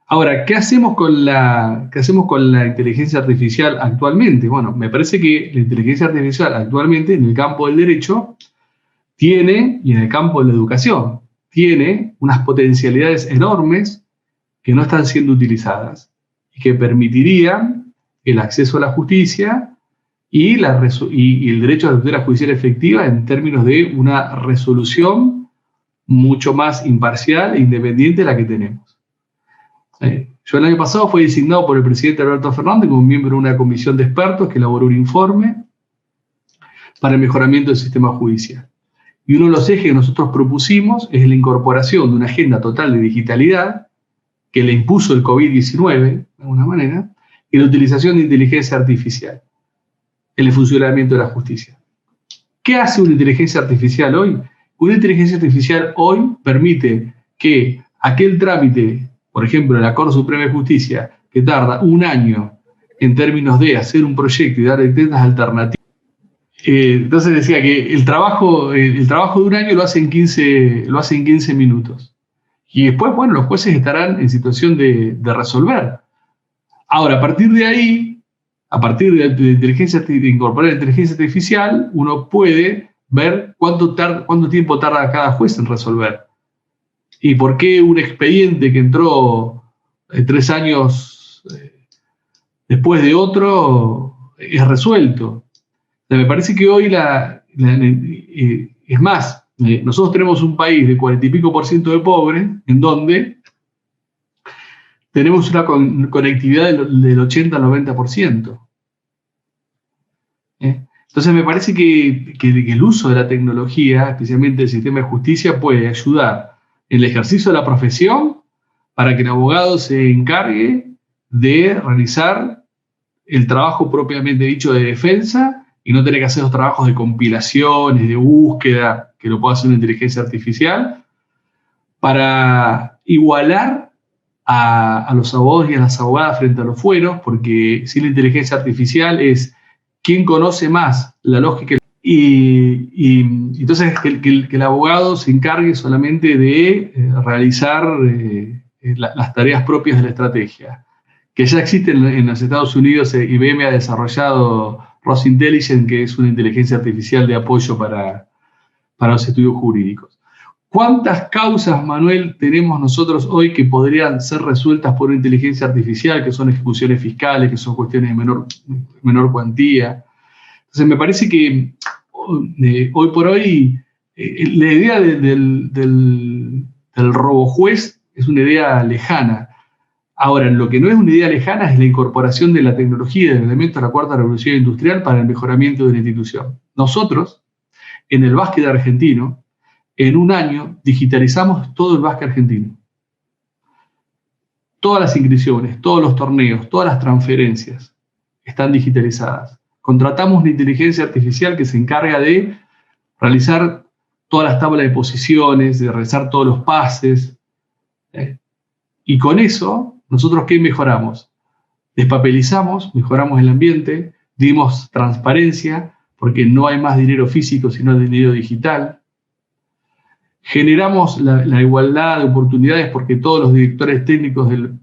Speaker 4: Ahora, ¿qué hacemos con la inteligencia artificial actualmente? Bueno, me parece que la inteligencia artificial actualmente en el campo del derecho tiene, y en el campo de la educación, tiene unas potencialidades enormes que no están siendo utilizadas y que permitirían el acceso a la justicia y el derecho a la tutela judicial efectiva en términos de una resolución mucho más imparcial e independiente de la que tenemos. Yo el año pasado fui designado por el presidente Alberto Fernández como miembro de una comisión de expertos que elaboró un informe para el mejoramiento del sistema judicial. Y uno de los ejes que nosotros propusimos es la incorporación de una agenda total de digitalidad que le impuso el COVID-19, de alguna manera, y la utilización de inteligencia artificial en el funcionamiento de la justicia. ¿Qué hace una inteligencia artificial hoy? Una inteligencia artificial hoy permite que aquel trámite, por ejemplo, en la Corte Suprema de Justicia, que tarda un año en términos de hacer un proyecto y dar distintas alternativas. Entonces decía que el trabajo de un año lo hace en 15 minutos. Y después, bueno, los jueces estarán en situación de resolver. Ahora, a partir de ahí, a partir de incorporar la inteligencia artificial, uno puede ver cuánto tiempo tarda cada juez en resolver. Y por qué un expediente que entró 3 años después de otro es resuelto. O sea, me parece que hoy es más, nosotros tenemos un país de 40 y pico % de pobres, en donde tenemos una conectividad del 80 al 90%. Entonces me parece que el uso de la tecnología, especialmente el sistema de justicia, puede ayudar en el ejercicio de la profesión para que el abogado se encargue de realizar el trabajo propiamente dicho de defensa y no tener que hacer los trabajos de compilaciones, de búsqueda, que lo pueda hacer una inteligencia artificial, para igualar a los abogados y a las abogadas frente a los fueros, porque si la inteligencia artificial es quién conoce más la lógica, y entonces que el abogado se encargue solamente de realizar las tareas propias de la estrategia, que ya existen en los Estados Unidos. IBM ha desarrollado Ross Intelligence, que es una inteligencia artificial de apoyo para los estudios jurídicos. ¿Cuántas causas, Manuel, tenemos nosotros hoy que podrían ser resueltas por una inteligencia artificial, que son ejecuciones fiscales, que son cuestiones de menor cuantía? Entonces, me parece que hoy por hoy la idea del robojuez es una idea lejana. Ahora, lo que no es una idea lejana es la incorporación de la tecnología y del elemento de la cuarta revolución industrial para el mejoramiento de la institución. Nosotros, en el básquet argentino, en un año digitalizamos todo el básquet argentino. Todas las inscripciones, todos los torneos, todas las transferencias están digitalizadas. Contratamos una inteligencia artificial que se encarga de realizar todas las tablas de posiciones, de realizar todos los pases. Y con eso, ¿nosotros qué mejoramos? Despapelizamos, mejoramos el ambiente, dimos transparencia, porque no hay más dinero físico, sino dinero digital. Generamos la igualdad de oportunidades, porque todos los directores técnicos del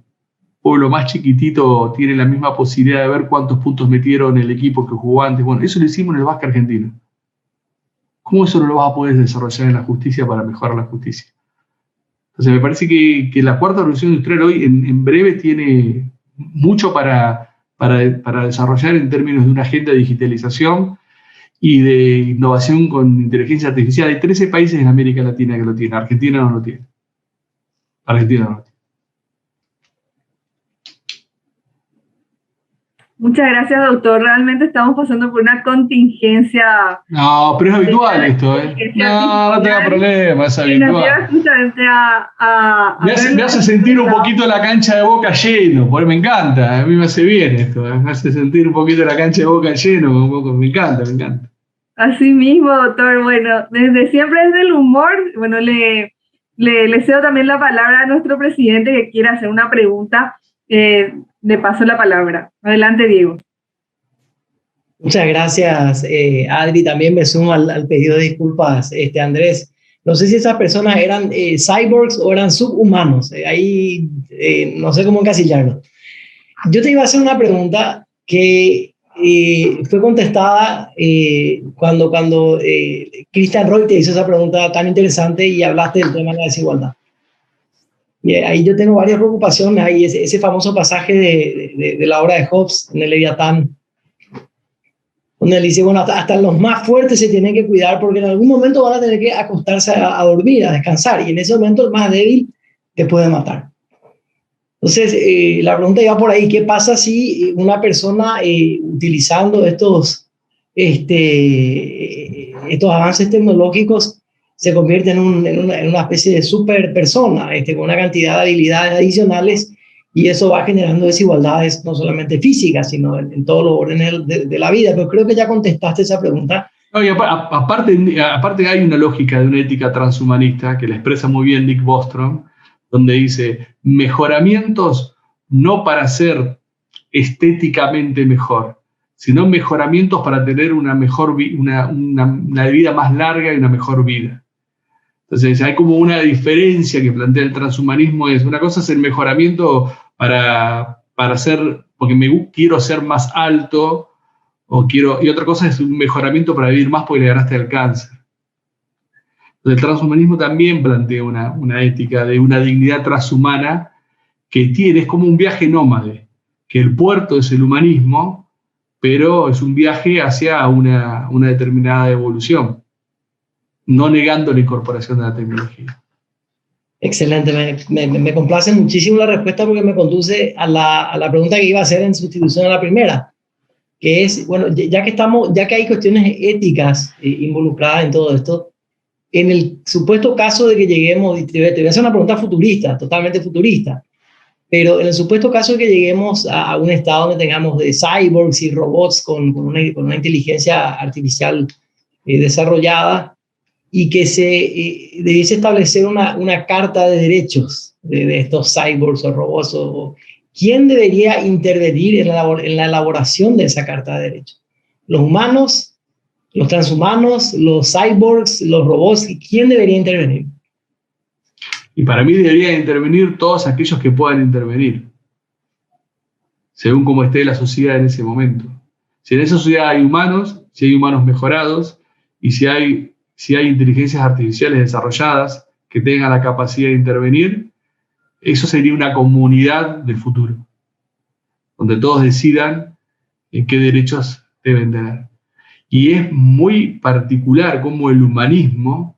Speaker 4: pueblo más chiquitito tienen la misma posibilidad de ver cuántos puntos metieron el equipo que jugó antes. Bueno, eso lo hicimos en el básquet argentino. ¿Cómo eso no lo vas a poder desarrollar en la justicia para mejorar la justicia? Entonces me parece que la cuarta revolución industrial hoy en breve tiene mucho para desarrollar en términos de una agenda de digitalización y de innovación con inteligencia artificial. Hay 13 países en América Latina que lo tienen. Argentina no lo tiene. Argentina no lo tiene.
Speaker 3: Muchas gracias, doctor. Realmente estamos pasando por una contingencia.
Speaker 4: No, pero es habitual esto, ¿eh? No tenga problema, es habitual. Me hace sentir un poquito la cancha de Boca lleno, porque me encanta, a mí me hace bien esto, me hace sentir un poquito la cancha de Boca lleno, me encanta.
Speaker 3: Así mismo, doctor. Bueno, desde siempre desde el humor, bueno, le cedo también la palabra a nuestro presidente que quiere hacer una pregunta. Le paso la palabra. Adelante, Diego.
Speaker 1: Muchas gracias, Adri. También me sumo al pedido de disculpas, Andrés. No sé si esas personas eran cyborgs o eran subhumanos. Ahí no sé cómo encasillarlo. Yo te iba a hacer una pregunta que fue contestada cuando Christian Roy te hizo esa pregunta tan interesante y hablaste del tema de la desigualdad. Y ahí yo tengo varias preocupaciones. Ahí ese famoso pasaje de la obra de Hobbes en el Leviatán, donde él dice, bueno, hasta los más fuertes se tienen que cuidar porque en algún momento van a tener que acostarse a dormir, a descansar, y en ese momento el más débil te puede matar. Entonces, la pregunta iba por ahí, ¿qué pasa si una persona utilizando estos avances tecnológicos se convierte en una especie de super persona, con una cantidad de habilidades adicionales, y eso va generando desigualdades no solamente físicas, sino en todos los órdenes de la vida? Pero creo que ya contestaste esa pregunta.
Speaker 4: No, y aparte hay una lógica de una ética transhumanista que la expresa muy bien Nick Bostrom, donde dice mejoramientos no para ser estéticamente mejor, sino mejoramientos para tener una vida más larga y una mejor vida. Entonces hay como una diferencia que plantea el transhumanismo. Es una cosa es el mejoramiento para ser, porque quiero ser más alto, y otra cosa es un mejoramiento para vivir más porque le ganaste el cáncer. Entonces el transhumanismo también plantea una ética de una dignidad transhumana que es como un viaje nómade, que el puerto es el humanismo, pero es un viaje hacia una determinada evolución, no negando la incorporación de la tecnología.
Speaker 1: Excelente, me complace muchísimo la respuesta porque me conduce a la pregunta que iba a hacer en sustitución a la primera, que es, bueno, ya que hay cuestiones éticas involucradas en todo esto, en el supuesto caso de que lleguemos, te voy a hacer una pregunta futurista, totalmente futurista, pero en el supuesto caso de que lleguemos a un estado donde tengamos de cyborgs y robots con una inteligencia artificial desarrollada, y que se debiese establecer una carta de derechos de estos cyborgs o robots, ¿quién debería intervenir en la elaboración de esa carta de derechos? ¿Los humanos, los transhumanos, los cyborgs, los robots? ¿Quién debería intervenir?
Speaker 4: Y para mí deberían intervenir todos aquellos que puedan intervenir, según cómo esté la sociedad en ese momento. Si en esa sociedad hay humanos, si hay humanos mejorados, y si hay inteligencias artificiales desarrolladas que tengan la capacidad de intervenir, eso sería una comunidad del futuro, donde todos decidan qué derechos deben tener. Y es muy particular cómo el humanismo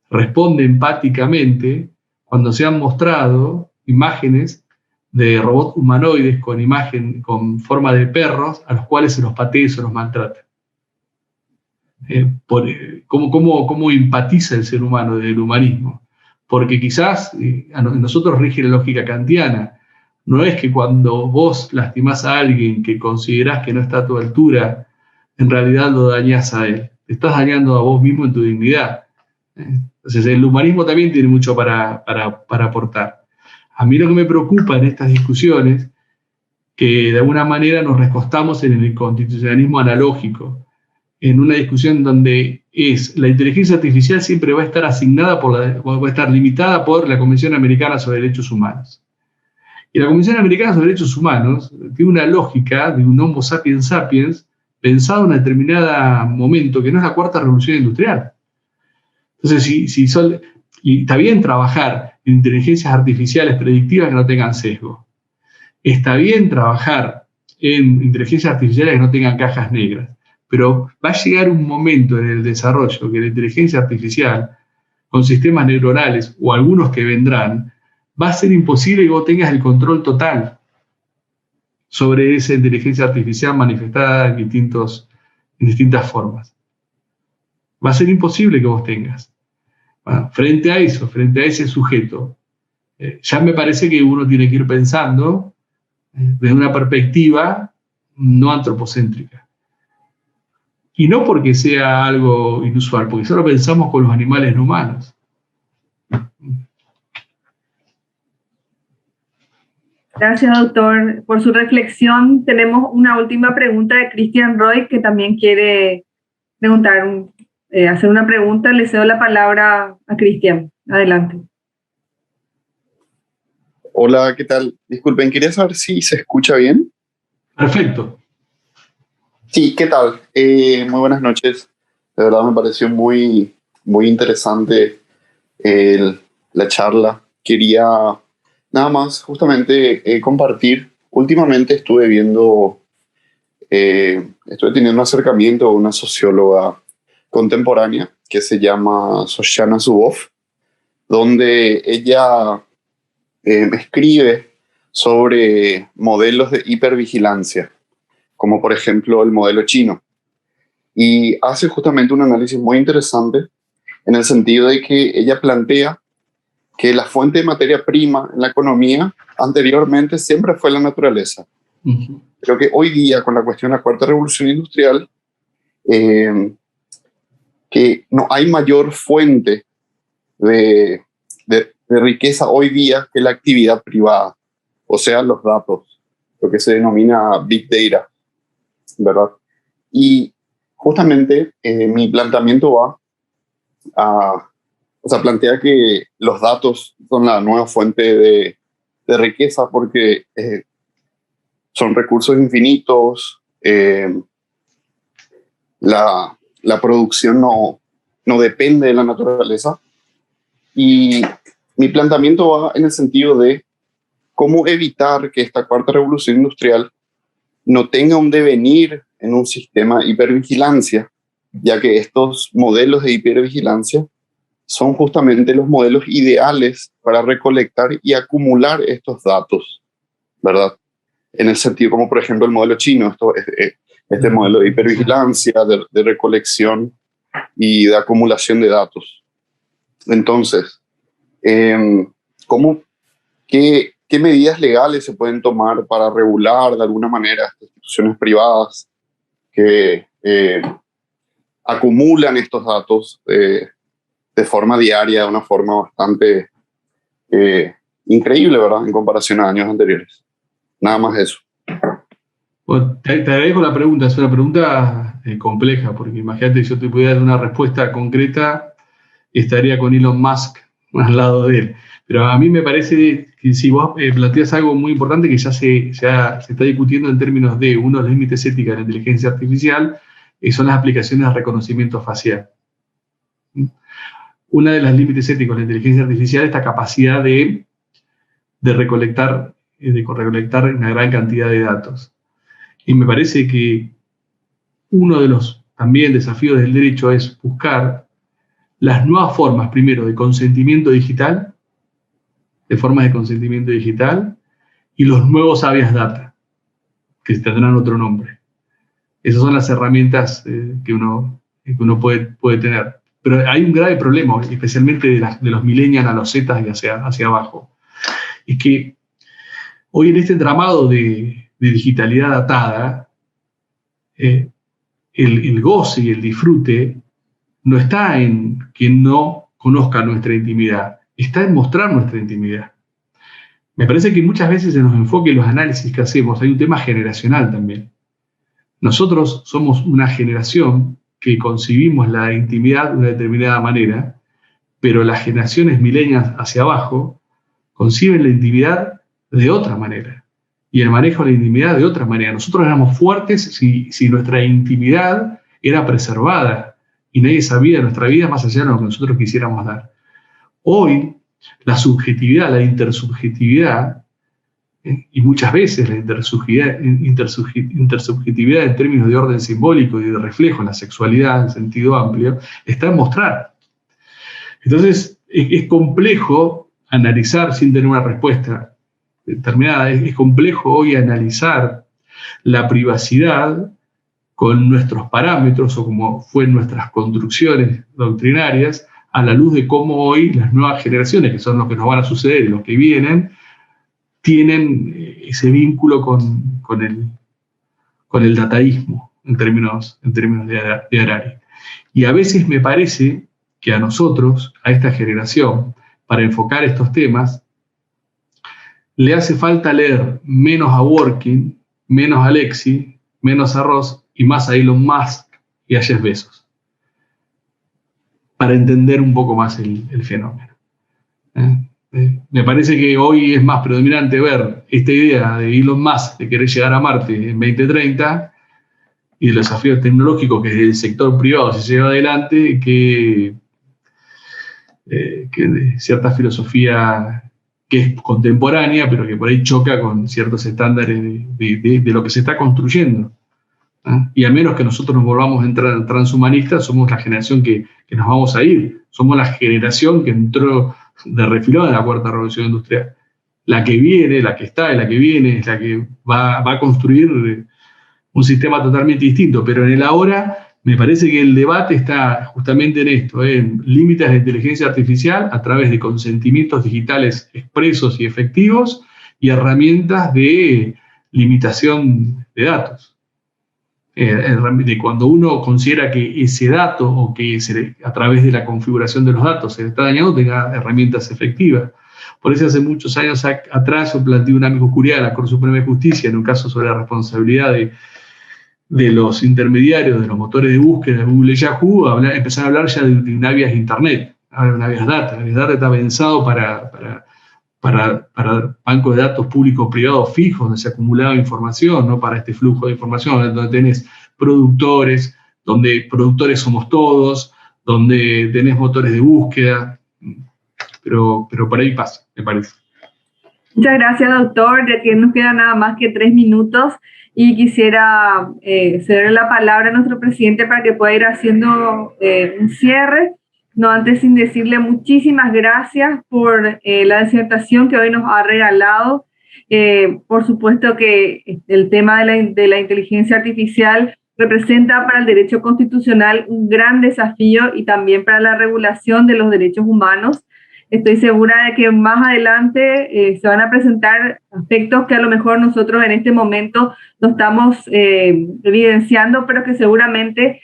Speaker 4: responde empáticamente cuando se han mostrado imágenes de robots humanoides con forma de perros a los cuales se los patea y se los maltrata. ¿Cómo empatiza el ser humano del humanismo? Porque quizás a nosotros rige la lógica kantiana. No es que cuando vos lastimás a alguien que considerás que no está a tu altura, en realidad lo dañás a él. Te estás dañando a vos mismo en tu dignidad. Entonces el humanismo también tiene mucho para aportar. A mí lo que me preocupa en estas discusiones, que de alguna manera nos recostamos en el constitucionalismo analógico, en una discusión donde la inteligencia artificial siempre va a estar va a estar limitada por la Convención Americana sobre Derechos Humanos. Y la Convención Americana sobre Derechos Humanos tiene una lógica de un Homo sapiens sapiens pensado en un determinado momento, que no es la cuarta revolución industrial. Entonces, y está bien trabajar en inteligencias artificiales predictivas que no tengan sesgo. Está bien trabajar en inteligencias artificiales que no tengan cajas negras. Pero va a llegar un momento en el desarrollo que la inteligencia artificial, con sistemas neuronales o algunos que vendrán, va a ser imposible que vos tengas el control total sobre esa inteligencia artificial manifestada en distintas formas. Va a ser imposible que vos tengas. Bueno, frente a ese sujeto, ya me parece que uno tiene que ir pensando desde una perspectiva no antropocéntrica. Y no porque sea algo inusual, porque solo pensamos con los animales no humanos.
Speaker 3: Gracias, doctor, por su reflexión. Tenemos una última pregunta de Christian Roy, que también quiere hacer una pregunta. Le cedo la palabra a Christian. Adelante.
Speaker 6: Hola, ¿qué tal? Disculpen, quería saber si se escucha bien.
Speaker 4: Perfecto.
Speaker 6: Sí, ¿qué tal? Muy buenas noches. De verdad me pareció muy, muy interesante la charla. Quería nada más justamente compartir. Últimamente estuve teniendo un acercamiento a una socióloga contemporánea que se llama Shoshana Zuboff, donde ella escribe sobre modelos de hipervigilancia, como por ejemplo el modelo chino. Y hace justamente un análisis muy interesante en el sentido de que ella plantea que la fuente de materia prima en la economía anteriormente siempre fue la naturaleza.
Speaker 4: Uh-huh.
Speaker 6: Pero que hoy día, con la cuestión de la cuarta revolución industrial, que no hay mayor fuente de riqueza hoy día que la actividad privada, o sea, los datos, lo que se denomina Big Data, ¿verdad? Y justamente mi planteamiento plantea que los datos son la nueva fuente de riqueza porque son recursos infinitos, la producción no depende de la naturaleza. Y mi planteamiento va en el sentido de cómo evitar que esta cuarta revolución industrial no tenga un devenir en un sistema de hipervigilancia, ya que estos modelos de hipervigilancia son justamente los modelos ideales para recolectar y acumular estos datos, ¿verdad? En el sentido como, por ejemplo, el modelo chino, este modelo de hipervigilancia, de recolección y de acumulación de datos. Entonces, ¿qué medidas legales se pueden tomar para regular de alguna manera estas instituciones privadas que acumulan estos datos de forma diaria, de una forma bastante increíble, ¿verdad? En comparación a años anteriores. Nada más eso.
Speaker 4: Bueno, te agradezco la pregunta. Es una pregunta compleja, porque imagínate, si yo te pudiera dar una respuesta concreta, estaría con Elon Musk al lado de él. Pero a mí me parece que si vos planteas algo muy importante que ya se está discutiendo en términos de unos límites éticos de la inteligencia artificial, son las aplicaciones de reconocimiento facial. Una de los límites éticos de la inteligencia artificial es esta capacidad de recolectar una gran cantidad de datos. Y me parece que uno de los también desafíos del derecho es buscar las nuevas formas, primero, de consentimiento digital, y los nuevos habeas data, que tendrán otro nombre. Esas son las herramientas que uno puede tener. Pero hay un grave problema, especialmente de los millennials a los zetas y hacia abajo. Es que hoy en este entramado de digitalidad datada, el goce y el disfrute no está en que no conozca nuestra intimidad, está en mostrar nuestra intimidad. Me parece que muchas veces en los enfoques y los análisis que hacemos hay un tema generacional también. Nosotros somos una generación que concibimos la intimidad de una determinada manera, pero las generaciones milenias hacia abajo conciben la intimidad de otra manera y el manejo de la intimidad de otra manera. Nosotros éramos fuertes si nuestra intimidad era preservada y nadie sabía de nuestra vida más allá de lo que nosotros quisiéramos dar. Hoy, la subjetividad, la intersubjetividad, y muchas veces la intersubjetividad en términos de orden simbólico y de reflejo en la sexualidad en sentido amplio, está en mostrar. Entonces, es complejo analizar sin tener una respuesta determinada. Es complejo hoy analizar la privacidad con nuestros parámetros o como fue en nuestras construcciones doctrinarias, a la luz de cómo hoy las nuevas generaciones, que son los que nos van a suceder y los que vienen, tienen ese vínculo con el dataísmo en términos de Harari. Y a veces me parece que a nosotros, a esta generación, para enfocar estos temas, le hace falta leer menos a Dworkin, menos a Lexi, menos a Ross y más a Elon Musk y a Jeff Bezos, para entender un poco más el fenómeno. Me parece que hoy es más predominante ver esta idea de Elon Musk de querer llegar a Marte en 2030 y de los desafíos tecnológicos que desde el sector privado se lleva adelante que de cierta filosofía que es contemporánea, pero que por ahí choca con ciertos estándares de lo que se está construyendo. Y a menos que nosotros nos volvamos transhumanistas, somos la generación que nos vamos a ir. Somos la generación que entró de refilón en la cuarta revolución industrial. La que viene, la que está y la que viene es la que va a construir un sistema totalmente distinto. Pero en el ahora me parece que el debate está justamente en esto, en límites de inteligencia artificial a través de consentimientos digitales expresos y efectivos y herramientas de limitación de datos. De cuando uno considera que ese dato o que a través de la configuración de los datos se le está dañando, tenga herramientas efectivas. Por eso hace muchos años atrás yo planteé una ambigüedad a la Corte Suprema de Justicia en un caso sobre la responsabilidad de los intermediarios, de los motores de búsqueda de Google y Yahoo, empezaron a hablar ya de una vías de Internet, una vías data. La vías data está pensado para bancos de datos públicos privados fijos, donde se acumulaba información, no para este flujo de información, donde tenés productores, donde productores somos todos, donde tenés motores de búsqueda, pero por ahí pasa, me parece.
Speaker 3: Muchas gracias, doctor. Ya que nos quedan nada más que 3 minutos y quisiera cederle la palabra a nuestro presidente para que pueda ir haciendo un cierre. No antes sin decirle muchísimas gracias por la disertación que hoy nos ha regalado. Por supuesto que el tema de la inteligencia artificial representa para el derecho constitucional un gran desafío y también para la regulación de los derechos humanos. Estoy segura de que más adelante se van a presentar aspectos que a lo mejor nosotros en este momento no estamos evidenciando, pero que seguramente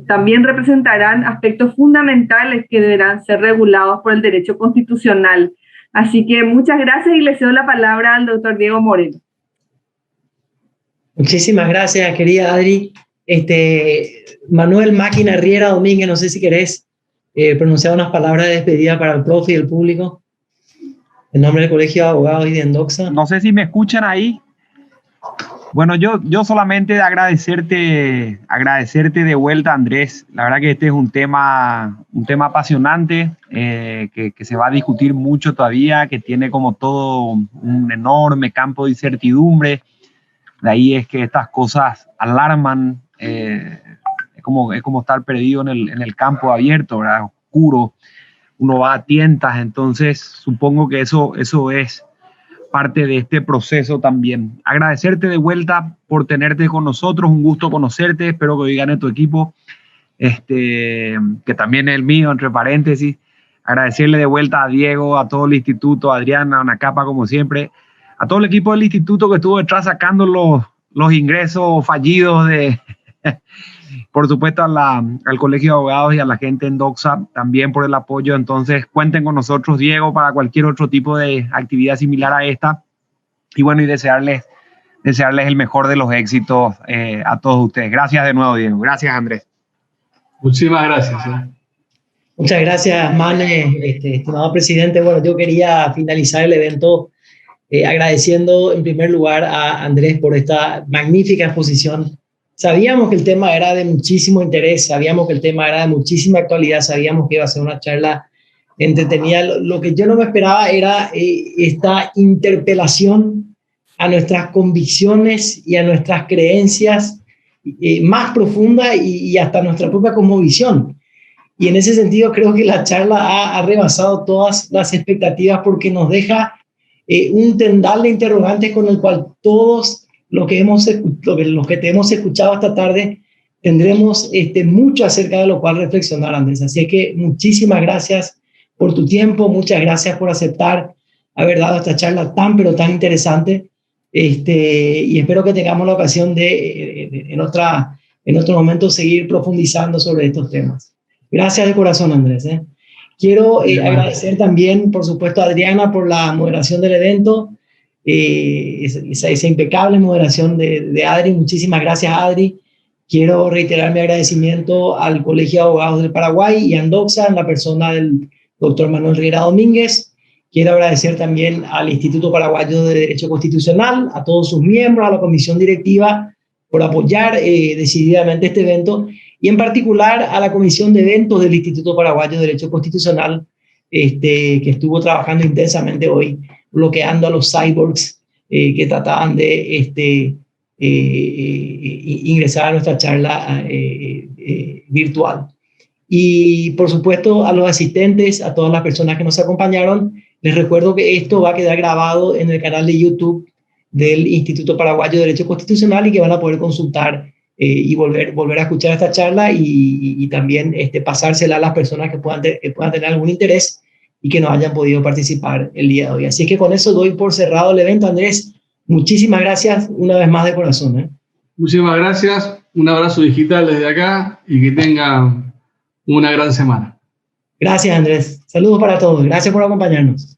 Speaker 3: también representarán aspectos fundamentales que deberán ser regulados por el derecho constitucional. Así que muchas gracias y le cedo la palabra al doctor Diego Moreno.
Speaker 1: Muchísimas gracias, querida Adri. Manuel Máquina Riera Domínguez, no sé si querés pronunciar unas palabras de despedida para el profe y el público, en nombre del Colegio de Abogados y de Endoxa.
Speaker 2: No sé si me escuchan ahí. Bueno, yo solamente agradecerte de vuelta, Andrés. La verdad que este es un tema apasionante, que se va a discutir mucho todavía, que tiene como todo un enorme campo de incertidumbre. De ahí es que estas cosas alarman. Es como estar perdido en el campo abierto, ¿verdad? Oscuro. Uno va a tientas, entonces supongo que eso es parte de este proceso también. Agradecerte de vuelta por tenerte con nosotros, un gusto conocerte, espero que digan en tu equipo, que también es el mío, entre paréntesis. Agradecerle de vuelta a Diego, a todo el instituto, a Adriana, a Anacapa, como siempre, a todo el equipo del instituto que estuvo detrás sacando los ingresos fallidos por supuesto al Colegio de Abogados y a la gente en Doxa también por el apoyo. Entonces cuenten con nosotros, Diego, para cualquier otro tipo de actividad similar a esta. Y bueno, y desearles el mejor de los éxitos a todos ustedes. Gracias de nuevo, Diego. Gracias, Andrés.
Speaker 4: Muchísimas gracias.
Speaker 1: Muchas gracias, Mane, estimado presidente. Bueno, yo quería finalizar el evento agradeciendo en primer lugar a Andrés por esta magnífica exposición. Sabíamos que el tema era de muchísimo interés, sabíamos que el tema era de muchísima actualidad, sabíamos que iba a ser una charla entretenida. Lo que yo no me esperaba era esta interpelación a nuestras convicciones y a nuestras creencias más profunda y hasta nuestra propia cosmovisión. Y en ese sentido creo que la charla ha rebasado todas las expectativas porque nos deja un tendal de interrogantes con el cual todos los que te hemos escuchado esta tarde tendremos mucho acerca de lo cual reflexionar, Andrés. Así que muchísimas gracias por tu tiempo, muchas gracias por aceptar haber dado esta charla tan pero tan interesante, y espero que tengamos la ocasión de en otro momento seguir profundizando sobre estos temas. Gracias de corazón, Andrés. Quiero agradecer también, por supuesto, a Adriana por la moderación del evento, esa impecable moderación de Adri. Muchísimas gracias, Adri. Quiero reiterar mi agradecimiento al Colegio de Abogados del Paraguay y a Endoxa en la persona del doctor Manuel Riera Domínguez, Quiero agradecer también al Instituto Paraguayo de Derecho Constitucional, a todos sus miembros, a la comisión directiva, por apoyar decididamente este evento, y en particular a la comisión de eventos del Instituto Paraguayo de Derecho Constitucional, que estuvo trabajando intensamente hoy, bloqueando a los cyborgs que trataban de ingresar a nuestra charla virtual. Y por supuesto a los asistentes, a todas las personas que nos acompañaron, les recuerdo que esto va a quedar grabado en el canal de YouTube del Instituto Paraguayo de Derecho Constitucional y que van a poder consultar y volver a escuchar esta charla y también pasársela a las personas que puedan tener algún interés y que no hayan podido participar el día de hoy. Así que con eso doy por cerrado el evento. Andrés, muchísimas gracias una vez más de corazón.
Speaker 4: Muchísimas gracias, un abrazo digital desde acá y que tengan una gran semana.
Speaker 1: Gracias, Andrés. Saludos para todos. Gracias por acompañarnos.